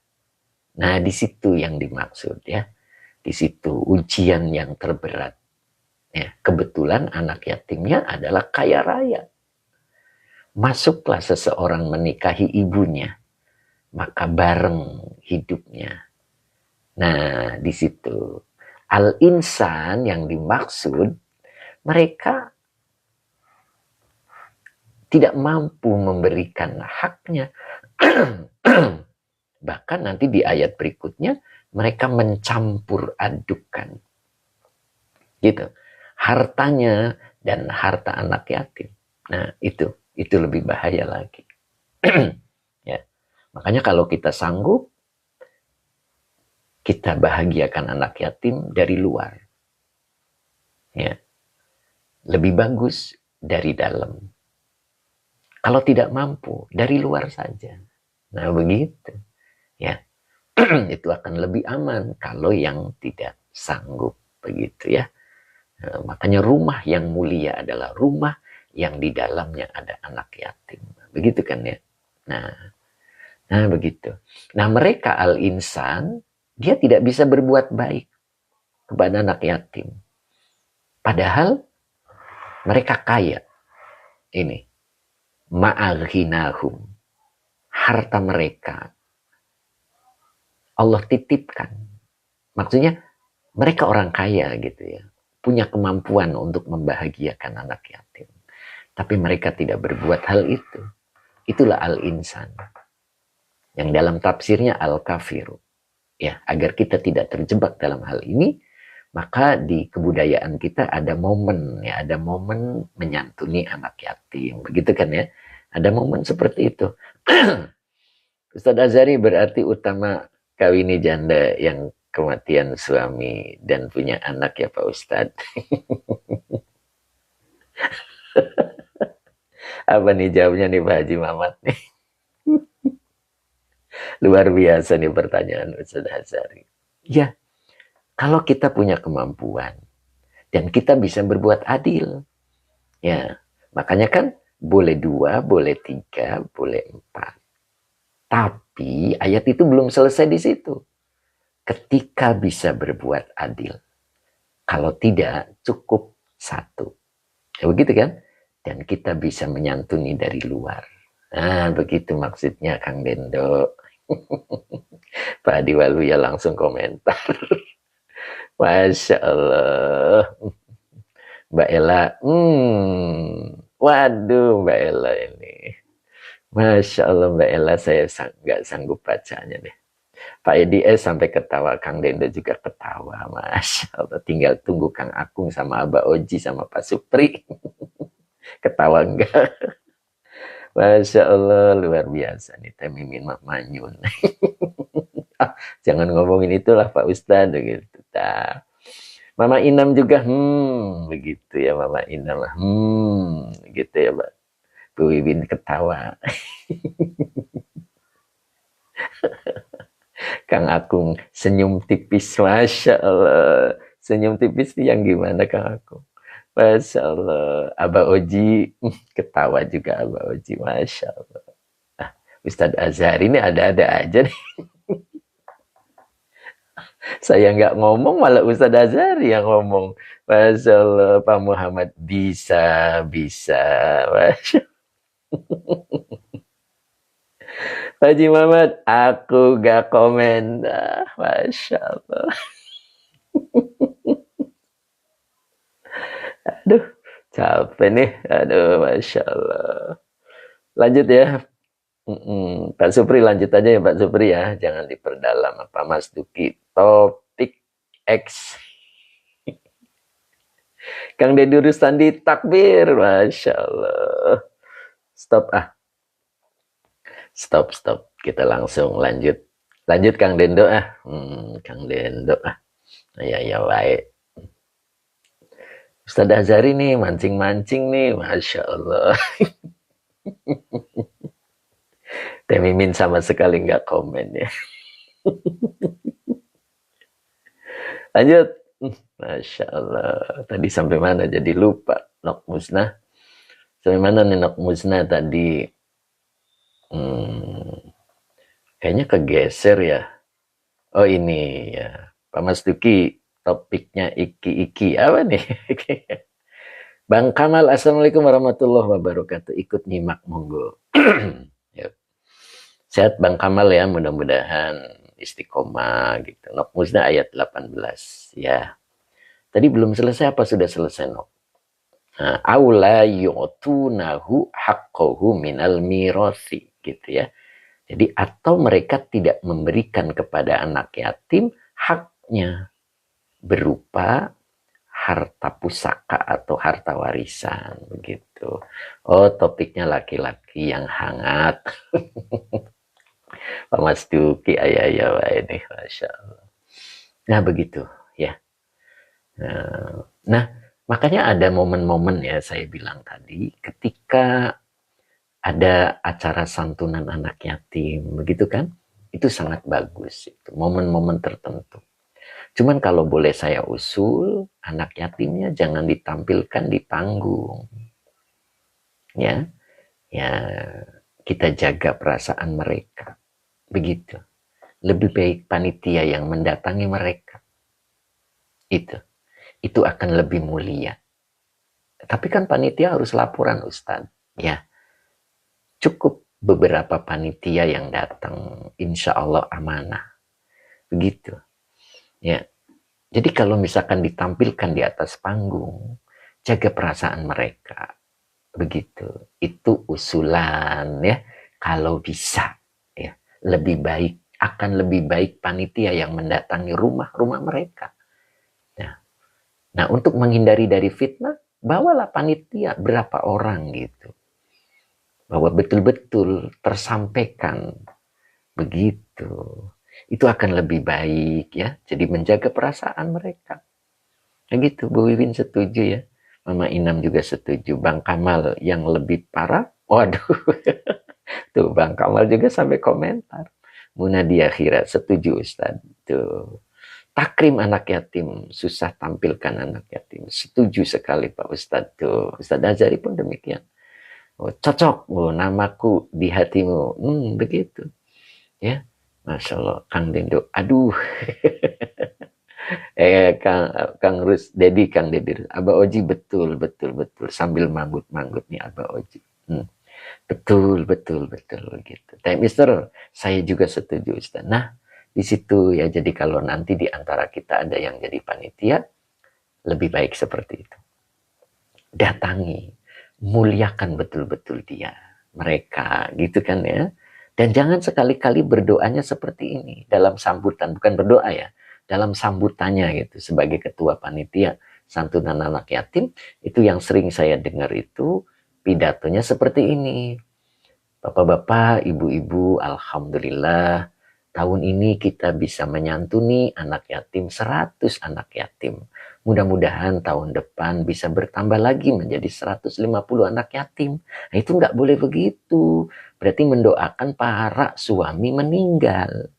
Nah, di situ yang dimaksud ya. Di situ ujian yang terberat. Ya, kebetulan anak yatimnya adalah kaya raya. Masuklah seseorang menikahi ibunya, maka bareng hidupnya. Nah, di situ al-insan yang dimaksud mereka tidak mampu memberikan haknya. Bahkan nanti di ayat berikutnya mereka mencampur adukan. Gitu. Hartanya dan harta anak yatim. Nah, itu lebih bahaya lagi. Ya. Makanya kalau kita sanggup kita bahagiakan anak yatim dari luar. Ya. Lebih bagus dari dalam. Kalau tidak mampu, dari luar saja. Nah, begitu. Ya. Itu akan lebih aman kalau yang tidak sanggup. Begitu ya. Nah, makanya rumah yang mulia adalah rumah yang di dalamnya ada anak yatim. Begitu kan ya. Nah begitu. Nah, mereka al-insan, dia tidak bisa berbuat baik kepada anak yatim. Padahal mereka kaya. Ini. Ma'aghinahum. Harta mereka Allah titipkan. Maksudnya mereka orang kaya gitu ya. Punya kemampuan untuk membahagiakan anak yatim. Tapi mereka tidak berbuat hal itu. Itulah al-insan. Yang dalam tafsirnya al-kafiru. Ya, agar kita tidak terjebak dalam hal ini, maka di kebudayaan kita ada momen ya, ada momen menyantuni anak yatim. Begitu kan ya? Ada momen seperti itu. Ustadz Azhari berarti utama kawini janda yang kematian suami dan punya anak ya Pak Ustadz. Apa nih jawabnya nih Pak Haji Mamat nih? Luar biasa nih pertanyaan Ustaz Hazari. Ya, kalau kita punya kemampuan dan kita bisa berbuat adil, ya, makanya kan boleh 2, boleh 3, boleh 4. Tapi ayat itu belum selesai di situ. Ketika bisa berbuat adil. Kalau tidak, cukup 1. Ya begitu kan? Dan kita bisa menyantuni dari luar. Nah, begitu maksudnya Kang Dendo. Pak Adi Waluya langsung komentar. Masya Allah. Mbak Ella, waduh Mbak Ella ini. Masya Allah Mbak Ella, saya nggak sanggup bacanya deh. Pak EDS sampai ketawa, Kang Dendo juga ketawa. Masya Allah, tinggal tunggu Kang Akung sama Abah Oji sama Pak Supri. Ketawa enggak? Masya Allah, luar biasa nih, Teh Mimin Mak Manyun. Jangan ngomongin itulah Pak Ustadz, gitu. Nah, Mama Inam juga, begitu ya Mama Inam, gitu ya Mbak. Bu Wiwin ketawa. Kang Akung senyum tipis, Masya Allah. Senyum tipis yang gimana Kang Akung? Masya Allah. Abah Oji, ketawa juga Abah Oji, Masya Allah. Nah, Ustadz Azhar ini ada-ada aja nih. Saya nggak ngomong, malah Ustadz Azhar yang ngomong. Masya Allah, Pak Muhammad bisa. Masya. Pak Haji Muhammad, aku gak komen. Masya Allah. Aduh, capek nih. Aduh, Masya Allah. Lanjut ya. Pak Supri lanjut aja ya Pak Supri ya. Jangan diperdalam apa Mas Duki. Topik X. Kang Deddy Rustandi takbir. Masya Allah. Stop. Stop. Kita langsung lanjut. Lanjut Kang Dendo Kang Dendo Ya baik. Ustadz Azhari nih mancing-mancing nih. Masya Allah. Teh Mimin sama sekali nggak komen ya. Lanjut. Masya Allah. Tadi sampai mana jadi lupa. Nok musnah. Sampai mana nih Nok musnah tadi? Kayaknya kegeser ya. Oh ini ya. Pak Mas Duki. Topiknya iki-iki. Apa nih? Bang Kamal. Assalamualaikum warahmatullahi wabarakatuh. Ikut nyimak monggo. Sehat Bang Kamal ya. Mudah-mudahan istiqomah gitu. Nok musnah ayat 18 ya. Tadi belum selesai apa sudah selesai Nok? Aula yu'tunahu haqqahu minal mirasi gitu ya. Jadi atau mereka tidak memberikan kepada anak yatim haknya berupa harta pusaka atau harta warisan begitu. Oh, topiknya laki-laki yang hangat. Pak Mas Duki ayah ini Masya Allah. Nah begitu ya. Nah makanya ada momen-momen ya saya bilang tadi ketika ada acara santunan anak yatim begitu kan, itu sangat bagus, itu momen-momen tertentu. Cuman kalau boleh saya usul, anak yatimnya jangan ditampilkan di panggung ya kita jaga perasaan mereka begitu. Lebih baik panitia yang mendatangi mereka, itu akan lebih mulia. Tapi kan panitia harus laporan Ustadz ya. Cukup beberapa panitia yang datang, insya Allah amanah. Begitu. Ya. Jadi kalau misalkan ditampilkan di atas panggung, jaga perasaan mereka. Begitu. Itu usulan ya. Kalau bisa ya, akan lebih baik panitia yang mendatangi rumah-rumah mereka. Nah, untuk menghindari dari fitnah, bawalah panitia berapa orang gitu. Bahwa betul-betul tersampaikan begitu. Itu akan lebih baik ya. Jadi menjaga perasaan mereka. Begitu, Bu Wiwin setuju ya. Mama Inam juga setuju. Bang Kamal yang lebih parah. Waduh. Tuh Bang Kamal juga sampai komentar. Munadi akhirat, setuju Ustaz. Tuh. Takrim anak yatim, susah tampilkan anak yatim. Setuju sekali Pak Ustadz. Tuh, Ustadz Azhari pun demikian. Oh, cocok, oh, namaku di hatimu. Begitu. Ya, Masya Allah, Kang Dendo. Aduh, Kang Rus, Kang Dedi. Abah Oji betul, betul, betul. Sambil manggut-manggut nih Abah Oji. Betul, betul, betul. Gitu. Tapi Mister, saya juga setuju Ustaz. Nah, di situ ya, jadi kalau nanti di antara kita ada yang jadi panitia, lebih baik seperti itu. Datangi, muliakan betul-betul dia, mereka, gitu kan ya. Dan jangan sekali-kali berdoanya seperti ini dalam sambutan, bukan berdoa ya, dalam sambutannya gitu sebagai ketua panitia santunan anak yatim. Itu yang sering saya dengar itu pidatonya seperti ini. Bapak-bapak, ibu-ibu, alhamdulillah tahun ini kita bisa menyantuni anak yatim 100 anak yatim. Mudah-mudahan tahun depan bisa bertambah lagi menjadi 150 anak yatim. Nah, itu nggak boleh begitu. Berarti mendoakan para suami meninggal.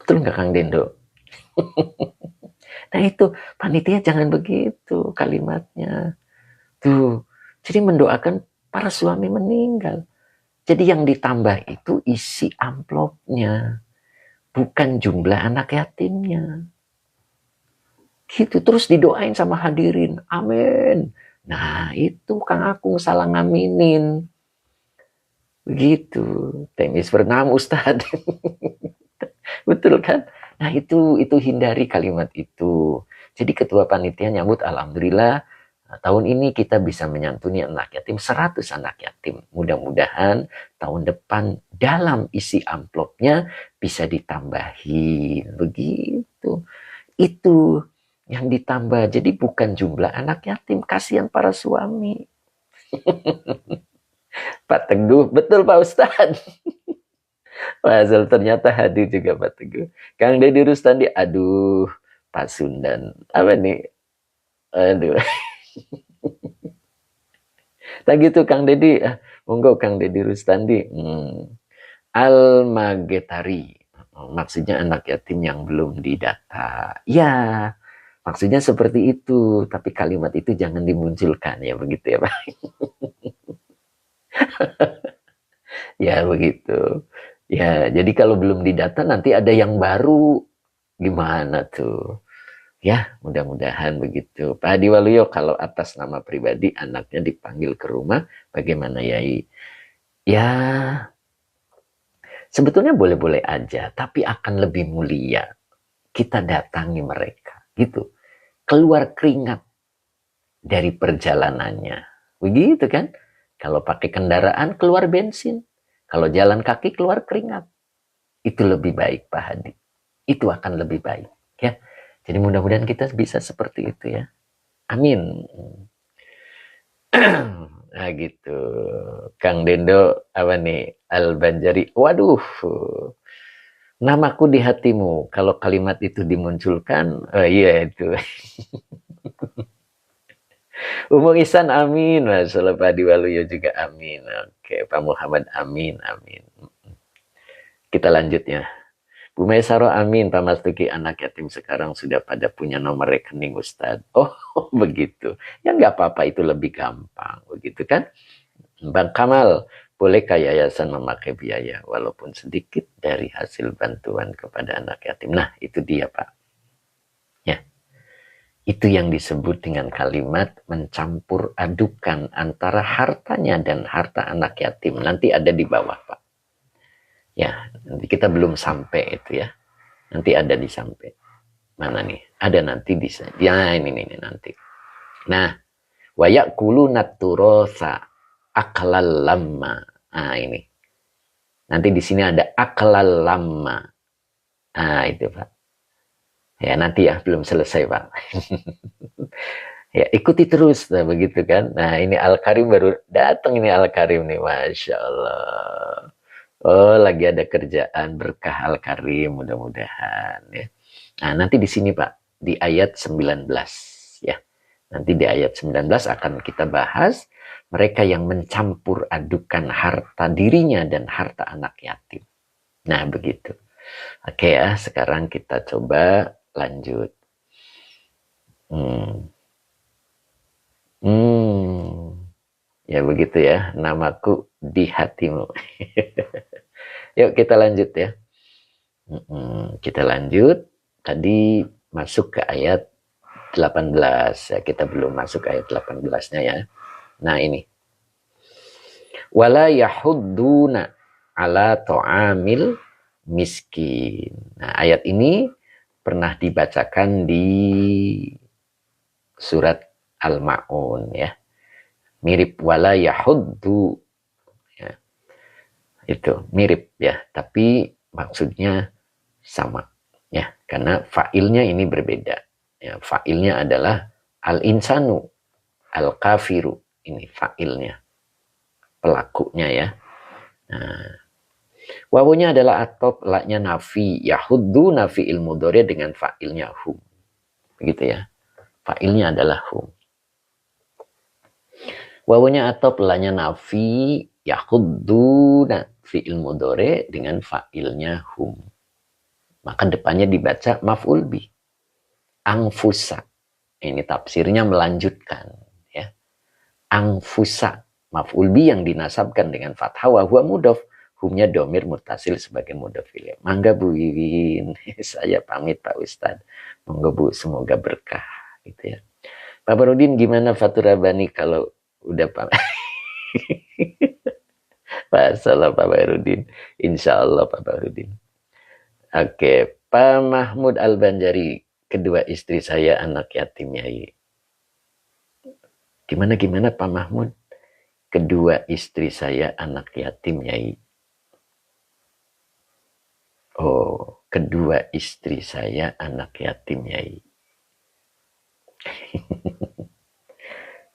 Betul nggak Kang Dendo? Nah itu, panitia jangan begitu kalimatnya. Tuh, jadi mendoakan para suami meninggal. Jadi yang ditambah itu isi amplopnya, bukan jumlah anak yatimnya. Gitu, terus didoain sama hadirin. Amin. Nah, itu Kang Akung salah ngaminin. Begitu. Temis bernama Ustaz. Betul kan? Nah, itu hindari kalimat itu. Jadi ketua panitia nyambut alhamdulillah tahun ini kita bisa menyantuni anak yatim 100 anak yatim. Mudah-mudahan tahun depan dalam isi amplopnya bisa ditambahin. Begitu. Itu yang ditambah. Jadi bukan jumlah anak yatim. Kasihan para suami. Pak Teguh. Betul Pak Ustadz. Masal ternyata hadir juga Pak Teguh. Kang Deddy Rustandi. Aduh. Pak Sundan. Apa nih? Aduh. Tak gitu Kang Deddy, monggo Kang Deddy Rustandi. Al-Magetari, maksudnya anak yatim yang belum didata. Ya, maksudnya seperti itu, tapi kalimat itu jangan dimunculkan ya begitu ya Pak. Ya begitu. Ya, jadi kalau belum didata nanti ada yang baru, gimana tuh? Ya, mudah-mudahan begitu. Pak Hadi Waluyo, kalau atas nama pribadi anaknya dipanggil ke rumah, bagaimana Yai? Ya, sebetulnya boleh-boleh aja, tapi akan lebih mulia kita datangi mereka. Gitu. Keluar keringat dari perjalanannya. Begitu kan? Kalau pakai kendaraan, keluar bensin. Kalau jalan kaki, keluar keringat. Itu lebih baik, Pak Hadi. Itu akan lebih baik. Ya. Jadi mudah-mudahan kita bisa seperti itu ya. Amin. Nah gitu. Kang Dendo apa nih? Al-Banjari. Waduh. Namaku di hatimu. Kalau kalimat itu dimunculkan, oh iya itu. Umur Ihsan amin. Masalah Pak Diwaluyo juga amin. Oke, Pak Muhammad amin, amin. Kita lanjutnya. Bu Maisaro amin, Pak Mas Tuki anak yatim sekarang sudah pada punya nomor rekening Ustadz. Oh begitu. Ya nggak apa-apa itu lebih gampang. Begitu kan? Bang Kamal, bolehkah yayasan memakai biaya walaupun sedikit dari hasil bantuan kepada anak yatim? Nah itu dia Pak. Ya, itu yang disebut dengan kalimat mencampur adukan antara hartanya dan harta anak yatim. Nanti ada di bawah Pak. Ya, nanti kita belum sampai itu ya. Nanti ada di sampai. Mana nih? Ada nanti di ya ini nanti. Nah, wayakulu naturosa aklal lama. Nah, ini. Nanti di sini ada aklal lama. Nah, itu, Pak. Ya, nanti ya belum selesai, Pak. Ya, ikuti terus nah, begitu kan. Nah, ini Al-Karim baru datang ini Al-Karim nih, Masya Allah. Oh, lagi ada kerjaan berkah Al-Karim mudah-mudahan ya. Nah, nanti di sini Pak, di ayat 19 ya. Nanti di ayat 19 akan kita bahas Mereka yang mencampur adukan harta dirinya dan harta anak yatim. Nah, begitu. Oke ya, sekarang kita coba lanjut. Ya begitu ya, namaku di hatimu. Yuk kita lanjut ya. Kita lanjut. Tadi masuk ke ayat 18. Ya, kita belum masuk ayat 18-nya ya. Nah ini. Wala yahudduna ala ta'amil miskin. Nah ayat ini pernah dibacakan di surat Al-Ma'un ya. Mirip wala yahuddu ya. Itu mirip ya, tapi maksudnya sama ya, karena fa'ilnya ini berbeda ya. Fa'ilnya adalah al-insanu, al-kafiru, ini fa'ilnya, pelakunya ya. Nah, wawunya adalah atop, laknya nafi, yahuddu nafi ilmu dore dengan fa'ilnya hum, begitu ya. Fa'ilnya adalah hum. Wawunya atop, laknya nafi, yahuddu fi'il mudhari dengan fa'ilnya hum. Maka depannya dibaca maf'ul bi. Angfusa. Ini tafsirnya melanjutkan ya. Angfusa, maf'ul bi yang dinasabkan dengan fathah wa huwa mudhaf. Humnya domir mutasil sebagai mudhaf ilaih. Mangga Bu Wiwin. Saya pamit Pak Ustadz. Monggo Bu, semoga berkah gitu ya. Pak Barudin gimana Fatur Rabbani kalau udah Pak? Masalah Pak Barudin. Insya Allah Pak Barudin. Oke, Pak Mahmud Al-Banjari, kedua istri saya anak yatim Yai. Gimana Pak Mahmud? Kedua istri saya anak yatim Yai. Oh, kedua istri saya anak yatim Yai.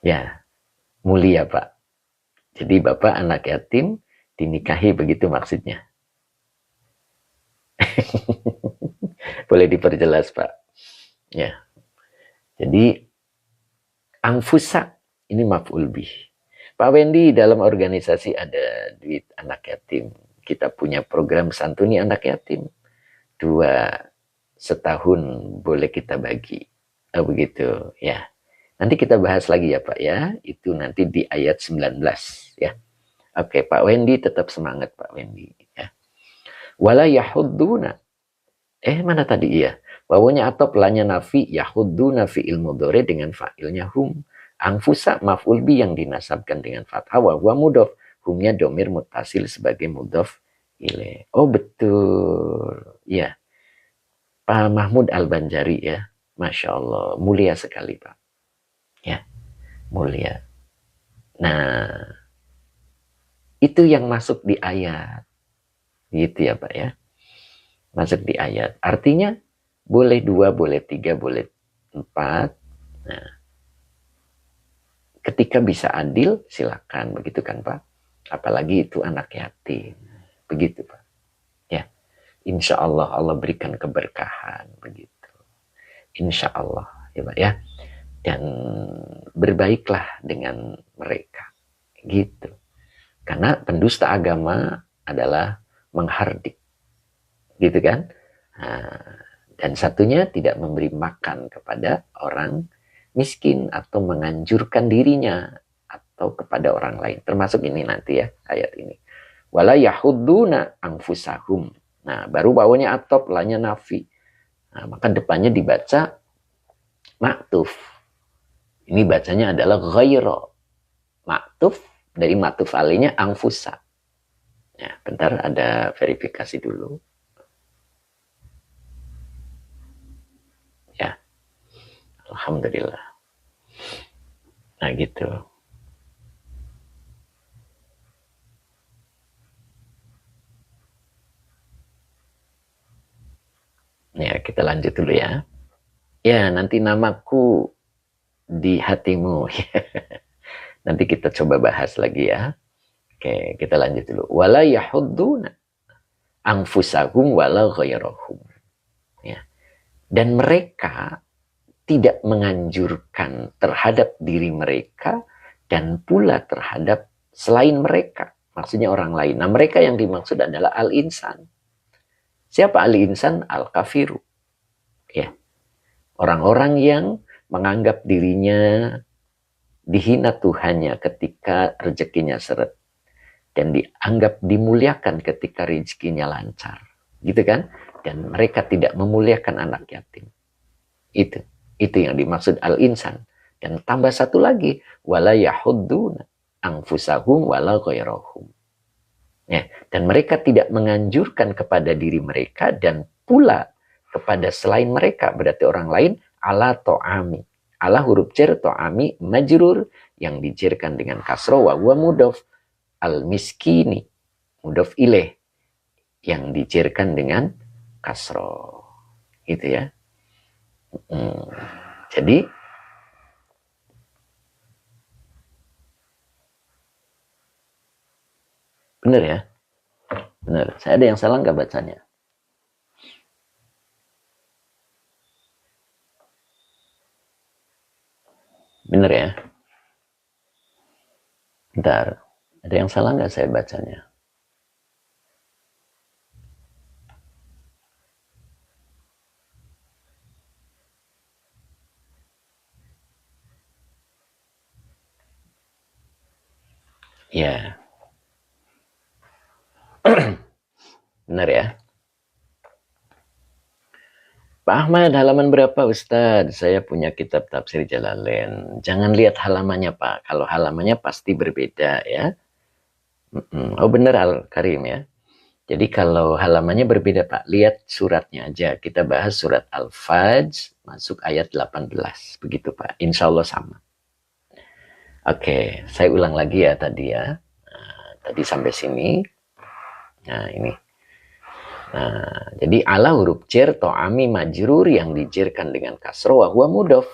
Ya, mulia Pak. Jadi Bapak anak yatim dinikahi, begitu maksudnya. Boleh diperjelas Pak. Ya. Jadi angfusa ini maf'ul bih. Pak Wendy, dalam organisasi ada duit anak yatim. Kita punya program santuni anak yatim. 2 setahun boleh kita bagi. Oh, begitu ya. Nanti kita bahas lagi ya Pak ya. Itu nanti di ayat 19 ya. Oke, Pak Wendy tetap semangat Pak Wendy ya. Wala yahudduna. Mana tadi ya? Wawunya atop, lanya nafi, yahudduna fi'il mudhari dengan fa'ilnya hum. Angfusa maf'ul bi yang dinasabkan dengan fathah wa huwa mudhaf. Humnya domir mutasil sebagai mudhaf ilaih. Oh betul. Ya. Pak Mahmud Al-Banjari ya. Masya Allah. Mulia sekali Pak. Ya, mulia. Nah, itu yang masuk di ayat. Gitu ya Pak ya. Masuk di ayat. Artinya, boleh 2, boleh 3, boleh 4. Nah, ketika bisa adil, silakan. Begitu kan Pak. Apalagi itu anak yatim. Begitu Pak. Ya, insya Allah Allah berikan keberkahan. Begitu. Insya Allah ya Pak ya. Dan berbaiklah dengan mereka gitu, karena pendusta agama adalah menghardik gitu kan. Dan satunya tidak memberi makan kepada orang miskin atau menganjurkan dirinya atau kepada orang lain, termasuk ini nanti ya ayat ini, wala yahudduna anfusahum. Nah baru bawahnya atop, lanya nafi. Nah, maka depannya dibaca maktuf. Ini bacanya adalah ghaira. Maktuf dari maktuf alainya angfusa. Ya, bentar ada verifikasi dulu. Ya. Alhamdulillah. Nah, gitu. Ya, kita lanjut dulu ya. Ya, nanti namaku di hatimu. Nanti kita coba bahas lagi ya. Oke, kita lanjut dulu. Wala yahudduna anfusahum wala ghairahum. Ya. Dan mereka tidak menganjurkan terhadap diri mereka dan pula terhadap selain mereka. Maksudnya orang lain. Nah, mereka yang dimaksud adalah al-insan. Siapa al-insan? Al-kafiru. Ya. Orang-orang yang menganggap dirinya dihina Tuhannya ketika rezekinya seret. Dan dianggap dimuliakan ketika rezekinya lancar. Gitu kan? Dan mereka tidak memuliakan anak yatim. Itu yang dimaksud al-insan. Dan tambah satu lagi. Wala yahudduna anfusahum wala ghairahum. Ya, dan mereka tidak menganjurkan kepada diri mereka dan pula kepada selain mereka, berarti orang lain, ala to'ami. Ala huruf jar to'ami majrur yang dijerkan dengan kasro wa huwa mudhof al miskini mudhof ilaih yang dijerkan dengan kasro. Gitu ya. Jadi benar ya? Benar. Saya ada yang salah nggak bacanya? Benar ya? Bentar. Ada yang salah nggak saya bacanya? Ya. Benar ya? Pak Ahmad, halaman berapa Ustadz? Saya punya kitab tafsir Jalalain. Jangan lihat halamannya Pak. Kalau halamannya pasti berbeda ya. Oh benar Al-Karim ya. Jadi kalau halamannya berbeda Pak, lihat suratnya aja. Kita bahas surat Al-Fajr, masuk ayat 18. Begitu Pak, insya Allah sama. Oke, saya ulang lagi ya tadi ya. Nah, tadi sampai sini. Nah ini. Nah, jadi ala huruf jar to'ami majrur yang dijerkan dengan kasro wa huwa mudhof.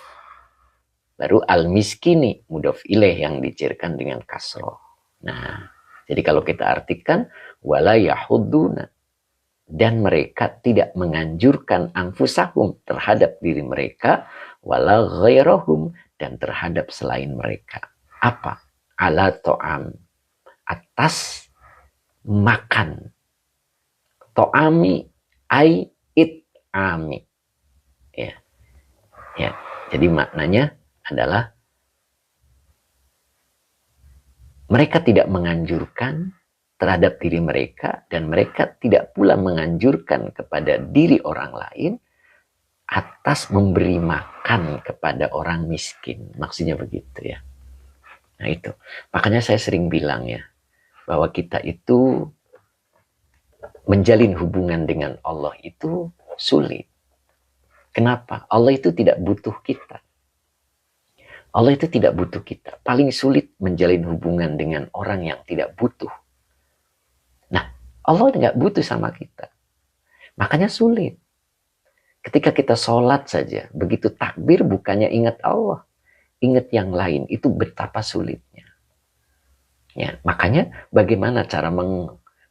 Baru al-miskini mudhof ilaih yang dijerkan dengan kasro. Nah, jadi kalau kita artikan wala yahudduna, dan mereka tidak menganjurkan anfusahum terhadap diri mereka, wala ghairahum, dan terhadap selain mereka. Apa? Ala to'am, atas makan. To'ami ai it'ami. Ya. Ya. Jadi maknanya adalah mereka tidak menganjurkan terhadap diri mereka dan mereka tidak pula menganjurkan kepada diri orang lain atas memberi makan kepada orang miskin. Maksudnya begitu ya. Nah itu. Makanya saya sering bilang ya, bahwa kita itu menjalin hubungan dengan Allah itu sulit. Kenapa? Allah itu tidak butuh kita. Allah itu tidak butuh kita. Paling sulit menjalin hubungan dengan orang yang tidak butuh. Nah, Allah nggak butuh sama kita. Makanya sulit. Ketika kita sholat saja, begitu takbir bukannya ingat Allah, ingat yang lain. Itu betapa sulitnya. Ya, makanya bagaimana cara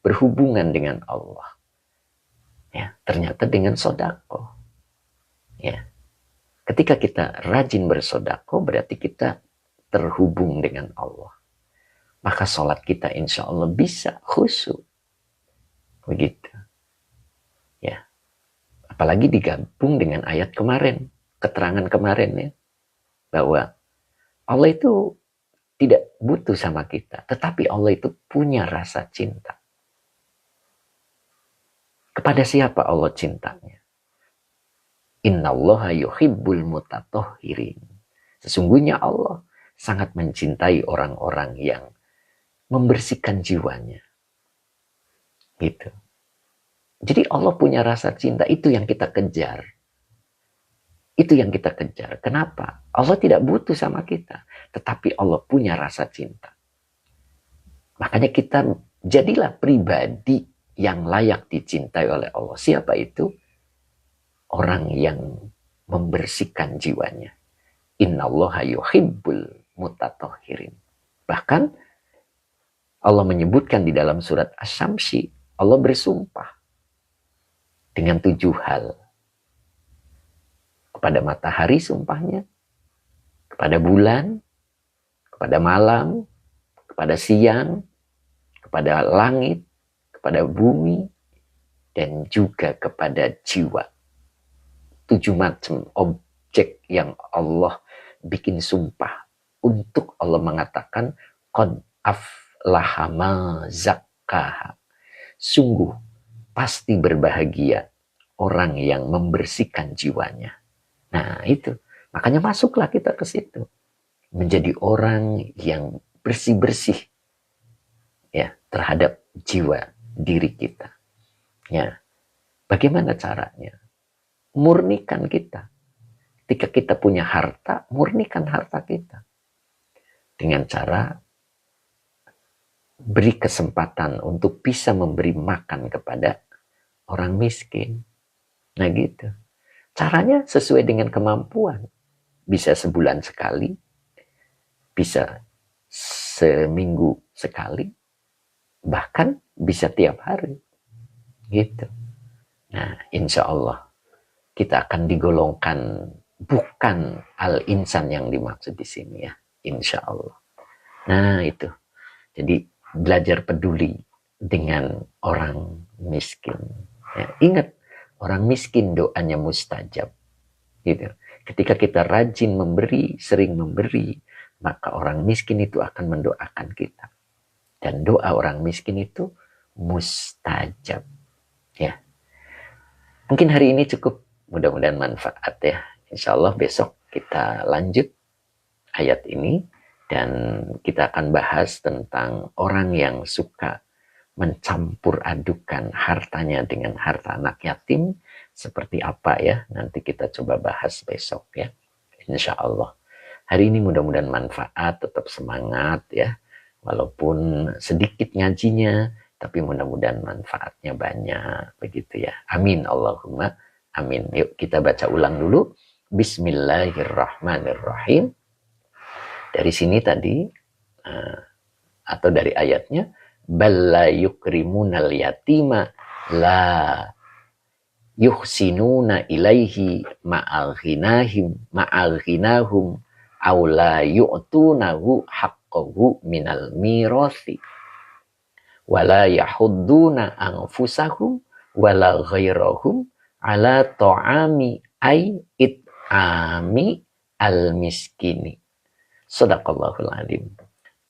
berhubungan dengan Allah? Ya, ternyata dengan sodako. Ya. Ketika kita rajin bersodako, berarti kita terhubung dengan Allah. Maka sholat kita insya Allah bisa khusyuk. Begitu. Ya. Apalagi digabung dengan ayat kemarin, keterangan kemarin ya. Bahwa Allah itu tidak butuh sama kita, tetapi Allah itu punya rasa cinta. Kepada siapa Allah cintanya? Innallaha yuhibbul mutatahhirin. Sesungguhnya Allah sangat mencintai orang-orang yang membersihkan jiwanya. Gitu. Jadi Allah punya rasa cinta, itu yang kita kejar. Itu yang kita kejar. Kenapa? Allah tidak butuh sama kita, tetapi Allah punya rasa cinta. Makanya kita jadilah pribadi yang layak dicintai oleh Allah. Siapa itu? Orang yang membersihkan jiwanya. Innallaha yuhibbul mutatahhirin. Bahkan Allah menyebutkan di dalam surat Asy-Syamsi, Allah bersumpah dengan 7 hal. Kepada matahari sumpahnya, kepada bulan, kepada malam, kepada siang, kepada langit, kepada bumi, dan juga kepada jiwa. 7 macam objek yang Allah bikin sumpah untuk Allah mengatakan qad aflaha ma zakkaha. Sungguh pasti berbahagia orang yang membersihkan jiwanya. Nah, itu. Makanya masuklah kita ke situ. Menjadi orang yang bersih-bersih ya terhadap jiwa diri kita. Ya. Bagaimana caranya? Murnikan kita. Ketika kita punya harta, murnikan harta kita. Dengan cara beri kesempatan untuk bisa memberi makan kepada orang miskin. Nah gitu. Caranya sesuai dengan kemampuan. Bisa sebulan sekali, bisa seminggu sekali, bahkan bisa tiap hari. Gitu. Nah, insya Allah kita akan digolongkan bukan al-insan yang dimaksud di sini ya, insya Allah. Nah itu, jadi belajar peduli dengan orang miskin. Ya, ingat, orang miskin doanya mustajab. Gitu. Ketika kita rajin memberi, sering memberi, maka orang miskin itu akan mendoakan kita. Dan doa orang miskin itu mustajab. Ya. Mungkin hari ini cukup, mudah-mudahan manfaat ya. Insya Allah besok kita lanjut ayat ini dan kita akan bahas tentang orang yang suka mencampur adukan hartanya dengan harta anak yatim. Seperti apa ya, nanti kita coba bahas besok ya, insya Allah. Hari ini mudah-mudahan manfaat, tetap semangat ya, walaupun sedikit ngajinya, tapi mudah-mudahan manfaatnya banyak, begitu ya. Amin, Allahumma amin. Yuk kita baca ulang dulu. Bismillahirrahmanirrahim. Dari sini tadi, atau dari ayatnya, balla yukrimunal yatima la yuhsinuna ilaihi ma'al ghinahum aw la yu'tunahu haqqahu minal mirasi wala yahudduna anfusahum wala ghairahum ala ta'ami ay it'ami al miskini. Shadaqallahul adzim.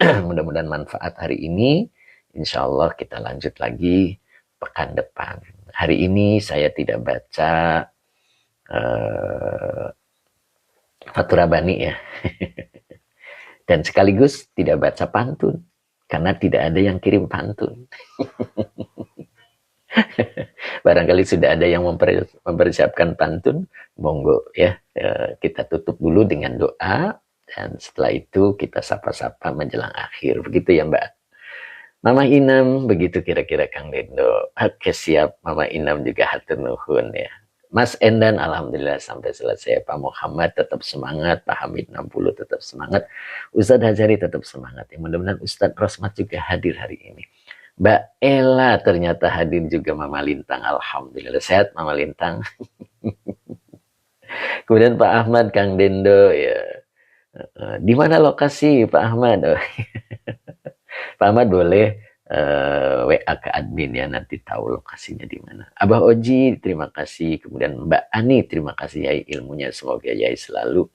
Mudah-mudahan manfaat hari ini. Insya Allah kita lanjut lagi pekan depan. Hari ini saya tidak baca Fathur Rabbani ya. Dan sekaligus tidak baca pantun. Karena tidak ada yang kirim pantun. Barangkali sudah ada yang mempersiapkan pantun. Monggo ya. Kita tutup dulu dengan doa. Dan setelah itu kita sapa-sapa menjelang akhir. Begitu ya Mbak. Mama Inam, begitu kira-kira Kang Dendo. Oke siap, Mama Inam juga hatur nuhun ya. Mas Endan, alhamdulillah sampai selesai. Pak Muhammad tetap semangat, Pak Hamid 60 tetap semangat. Ustadz Hazari tetap semangat. Ya, mudah-mudahan Ustadz Rosmat juga hadir hari ini. Mbak Ella ternyata hadir juga, Mama Lintang. Alhamdulillah sehat Mama Lintang. Kemudian Pak Ahmad, Kang Dendo ya. Di mana lokasi Pak Ahmad? Pak Ahmad boleh WA ke admin ya, nanti tahu lokasinya di mana. Abah Oji, terima kasih. Kemudian Mbak Ani, terima kasih Yai ilmunya. Semoga Yai selalu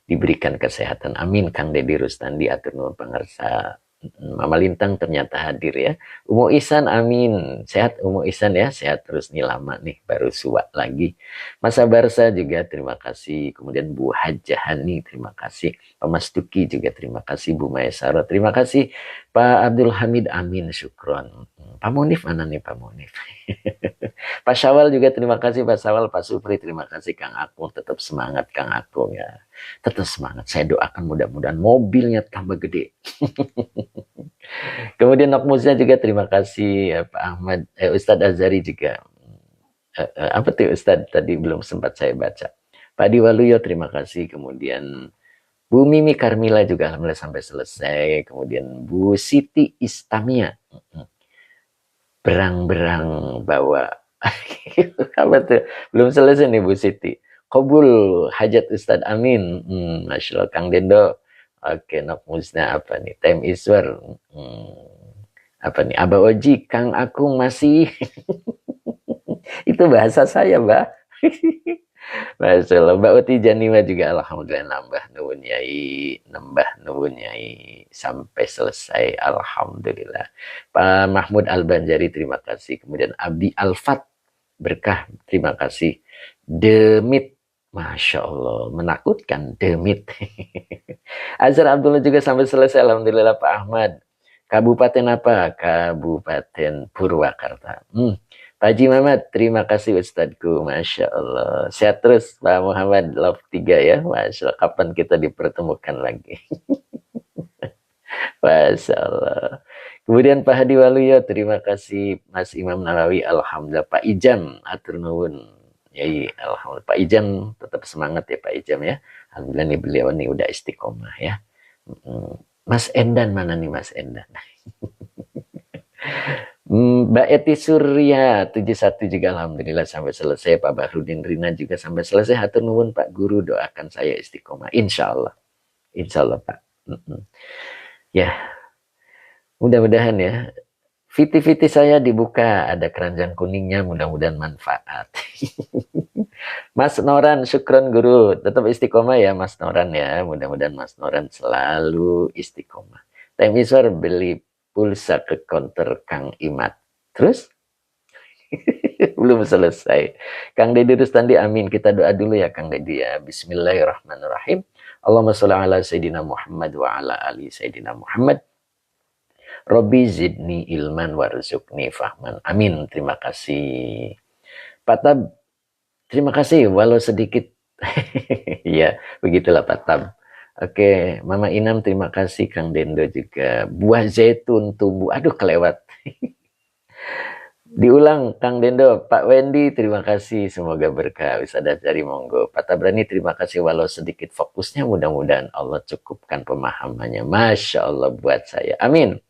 diberikan kesehatan. Amin. Kang Dedi Rustandi, atur nuhun pangarsa. Mama Lintang ternyata hadir ya. Umu Isan, amin. Sehat Umu Isan ya, sehat terus nih, lama nih baru suak lagi. Mas Barsa juga terima kasih. Kemudian Bu Hajahani terima kasih. Pak Mas Tuki juga terima kasih. Bu Maesaro terima kasih. Pak Abdul Hamid, amin, syukron. Pak Munif mana nih Pak Munif? Pak Syawal juga terima kasih. Pak Syawal, Pak Supri terima kasih. Kang Akung tetap semangat Kang Akung ya. Tetap semangat. Saya doakan mudah-mudahan mobilnya tambah gede. Kemudian Nokmusnya juga terima kasih ya, Pak Ahmad, Ustadz Azhari juga. Apa tuh Ustadz tadi belum sempat saya baca. Pak Diwaluyo terima kasih. Kemudian Bu Mimi Karmila juga alhamdulillah sampai selesai. Kemudian Bu Siti Istamia. Berang-berang bawa. Apa tuh? Belum selesai nih Bu Siti. Qabul hajat Ustadz, amin. Masya Allah Kang Dendo. Oke, Nok Musna apa nih? Time Iswar. Apa nih? Aba Oji, Kang Akung masih. Itu bahasa saya, Mbak. Masya Allah. Mbak Uti Janima juga Alhamdulillah nambah nuwun nyai sampai selesai. Alhamdulillah. Pak Mahmud Al-Banjari terima kasih. Kemudian Abdi Alfat berkah terima kasih. Demit, Masya Allah, menakutkan Demit. Azhar Abdullah juga sampai selesai. Alhamdulillah Pak Ahmad. Kabupaten apa? Kabupaten Purwakarta. Pak Haji Muhammad, terima kasih Ustadku, Masya Allah. Sehat terus Pak Muhammad, Love 3 ya, Masya Allah. Kapan kita dipertemukan lagi? Masya Allah. Kemudian Pak Hadi Waluyo, terima kasih Mas Imam Nawawi, Alhamdulillah. Pak Ijam, atur nuwun. Yai, Alhamdulillah. Pak Ijam, tetap semangat ya Pak Ijam ya. Alhamdulillah nih beliau nih udah istiqomah ya. Mas Endan, mana nih Mas Endan? Mbak Eti Surya 71 juga Alhamdulillah sampai selesai. Pak Bahrudin Rina juga sampai selesai. Hatur nuwun Pak Guru, doakan saya istiqomah. Insya Allah Pak. Ya, mudah-mudahan ya. Viti-viti saya dibuka, ada keranjang kuningnya, mudah-mudahan manfaat. Mas Noran, syukron Guru. Tetap istiqomah ya Mas Noran ya. Mudah-mudahan Mas Noran selalu istiqomah. Time Iswar beli pulsa ke counter Kang Imat. Terus? Belum selesai. Kang Deddy Rustandi, amin. Kita doa dulu ya Kang Deddy ya. Bismillahirrahmanirrahim. Allahumma sholli ala Sayyidina Muhammad wa ala ali Sayyidina Muhammad. Robbi zidni ilman warzuqni fahman. Amin. Terima kasih. Pak Tab, terima kasih. Walau sedikit. Ya, begitulah Pak Tab. Oke, Mama Inam terima kasih, Kang Dendo juga. Buah zaitun tumbuh, aduh kelewat. Diulang, Kang Dendo. Pak Wendy terima kasih, semoga berkah. Bisa dari monggo. Pak Tabrani terima kasih, walau sedikit fokusnya, mudah-mudahan Allah cukupkan pemahamannya. Masya Allah buat saya, amin.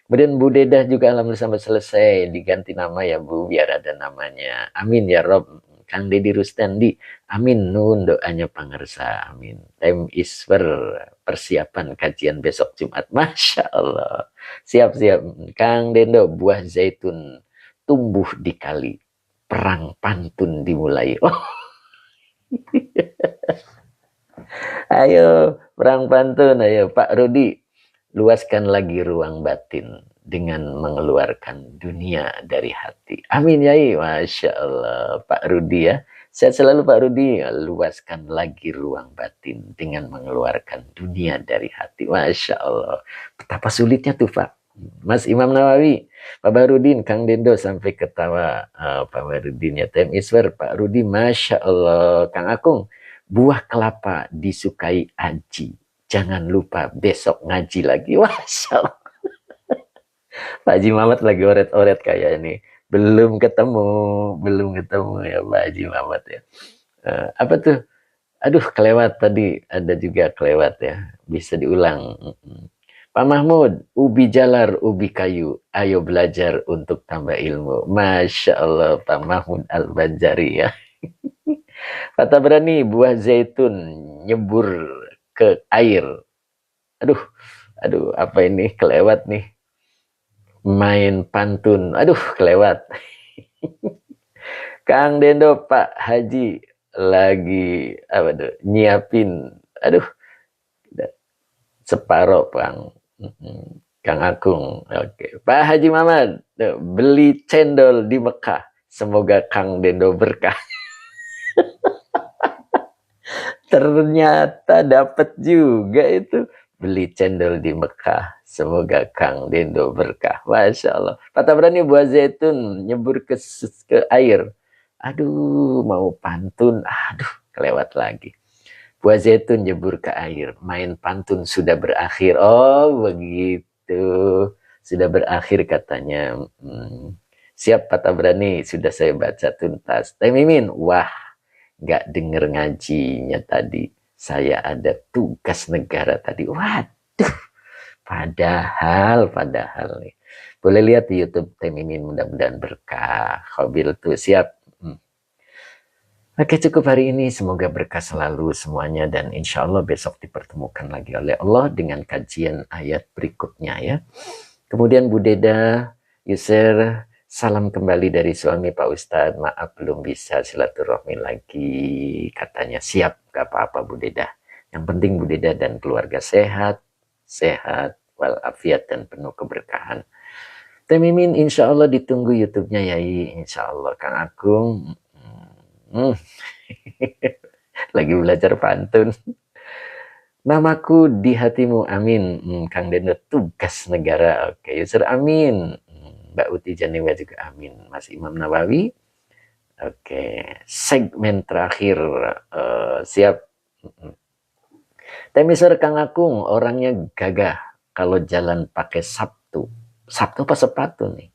Kemudian Bu Dedah juga alhamdulillah sampai selesai. Diganti nama ya Bu, biar ada namanya. Amin ya Rob. Kang Deddy Rustandi, amin. Nun doanya pangersa, amin. Time Iswar, persiapan kajian besok Jumat. Masya Allah. Siap-siap. Kang Dendo, buah zaitun tumbuh di kali. Perang pantun dimulai. Oh. Ayo, perang pantun. Ayo, Pak Rudi. Luaskan lagi ruang batin dengan mengeluarkan dunia dari hati. Amin yai, Masya Allah. Pak Rudi ya. Sehat selalu Pak Rudi. Luaskan lagi ruang batin dengan mengeluarkan dunia dari hati. Masya Allah. Betapa sulitnya tuh Pak. Mas Imam Nawawi, Pak Barudin, Kang Dendo sampai ketawa. Pak Barudin ya, Tem Iswar, Pak Rudi, Masya Allah. Kang Akung, buah kelapa disukai Aji. Jangan lupa besok ngaji lagi. Masya Allah. Pak Haji Mamat lagi oret-oret kayak ini. Belum ketemu ya Pak Haji Mamat ya. Apa tuh? Aduh, kelewat tadi. Ada juga kelewat ya. Bisa diulang. Pak Mahmud, ubi jalar, ubi kayu. Ayo belajar untuk tambah ilmu. Masya Allah, Pak Mahmud Al-Banjari ya. Pak Tabrani, buah zaitun nyebur ke air. Aduh, apa ini kelewat nih. Main pantun, aduh kelewat. Kang Dendo, Pak Haji lagi apa tuh nyiapin, aduh separoh Bang. Kang Akung, oke. Pak Haji Mamat, beli cendol di Mekah. Semoga Kang Dendo berkah. Ternyata dapat juga itu. Beli cendol di Mekah. Semoga Kang Dendo berkah. Masya Allah. Pak Tabrani, buah zaitun nyebur ke air. Aduh, mau pantun. Aduh, kelewat lagi. Buah zaitun nyebur ke air. Main pantun sudah berakhir. Oh, begitu. Sudah berakhir katanya. Siap Pak Tabrani. Sudah saya baca tuntas. Teh Mimin, wah. Gak denger ngajinya tadi. Saya ada tugas negara tadi. Waduh. Padahal nih. Boleh lihat di YouTube Teh Mimin, mudah-mudahan berkah. Khobil tuh siap. Oke, cukup hari ini. Semoga berkah selalu semuanya dan insya Allah besok dipertemukan lagi oleh Allah dengan kajian ayat berikutnya ya. Kemudian Bu Deda, user salam kembali dari suami Pak Ustadz. Maaf belum bisa silaturahmi lagi. Katanya siap, gak apa-apa Bu Deda. Yang penting Bu Deda dan keluarga sehat, sehat, walafiat dan penuh keberkahan. Teh Mimin insya Allah ditunggu YouTube-nya Yai. Insya Allah Kang Agung. Lagi belajar pantun. Namaku di hatimu, amin. Kang Deno tugas negara, oke. User amin. Mbak Uti Janewa juga amin. Mas Imam Nawawi, oke. Segmen terakhir, siap. Temiser Kang Akung, orangnya gagah kalau jalan pakai Sabtu. Sabtu apa sepatu nih?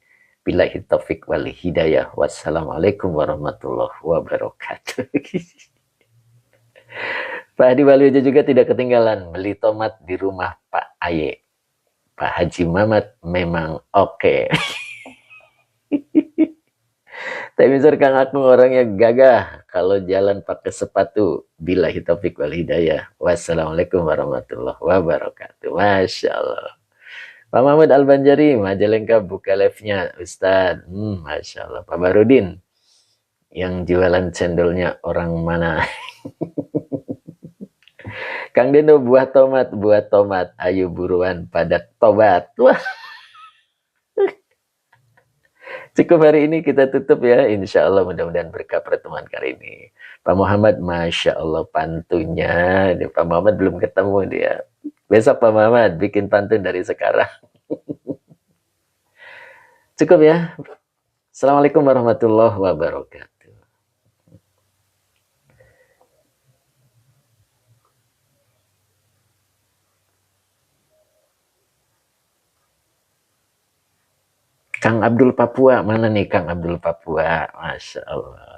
Billahi taufik wal hidayah. Wassalamualaikum warahmatullahi wabarakatuh. Pak Hadi Waluyo juga tidak ketinggalan beli tomat di rumah Pak Aye. Pak Haji Mamat memang oke. Tapi Kang Akung orangnya gagah kalau jalan pakai sepatu. Billahi taufik wal hidayah. Wassalamualaikum warahmatullahi wabarakatuh. Masya Allah. Pak Mahmud Al-Banjari, Majalengka buka live-nya Ustadz. Masya Allah. Pak Barudin, yang jualan cendolnya orang mana? Kang Deno buah tomat, ayo buruan pada tobat. Wah. Cukup hari ini kita tutup ya, insya Allah mudah-mudahan berkah pertemuan kali ini. Pak Muhammad, Masya Allah pantunnya, Pak Muhammad belum ketemu dia. Besok Pak Muhammad bikin pantun dari sekarang. Cukup ya. Assalamualaikum warahmatullahi wabarakatuh. Kang Abdul Papua, mana nih Kang Abdul Papua? Masya Allah.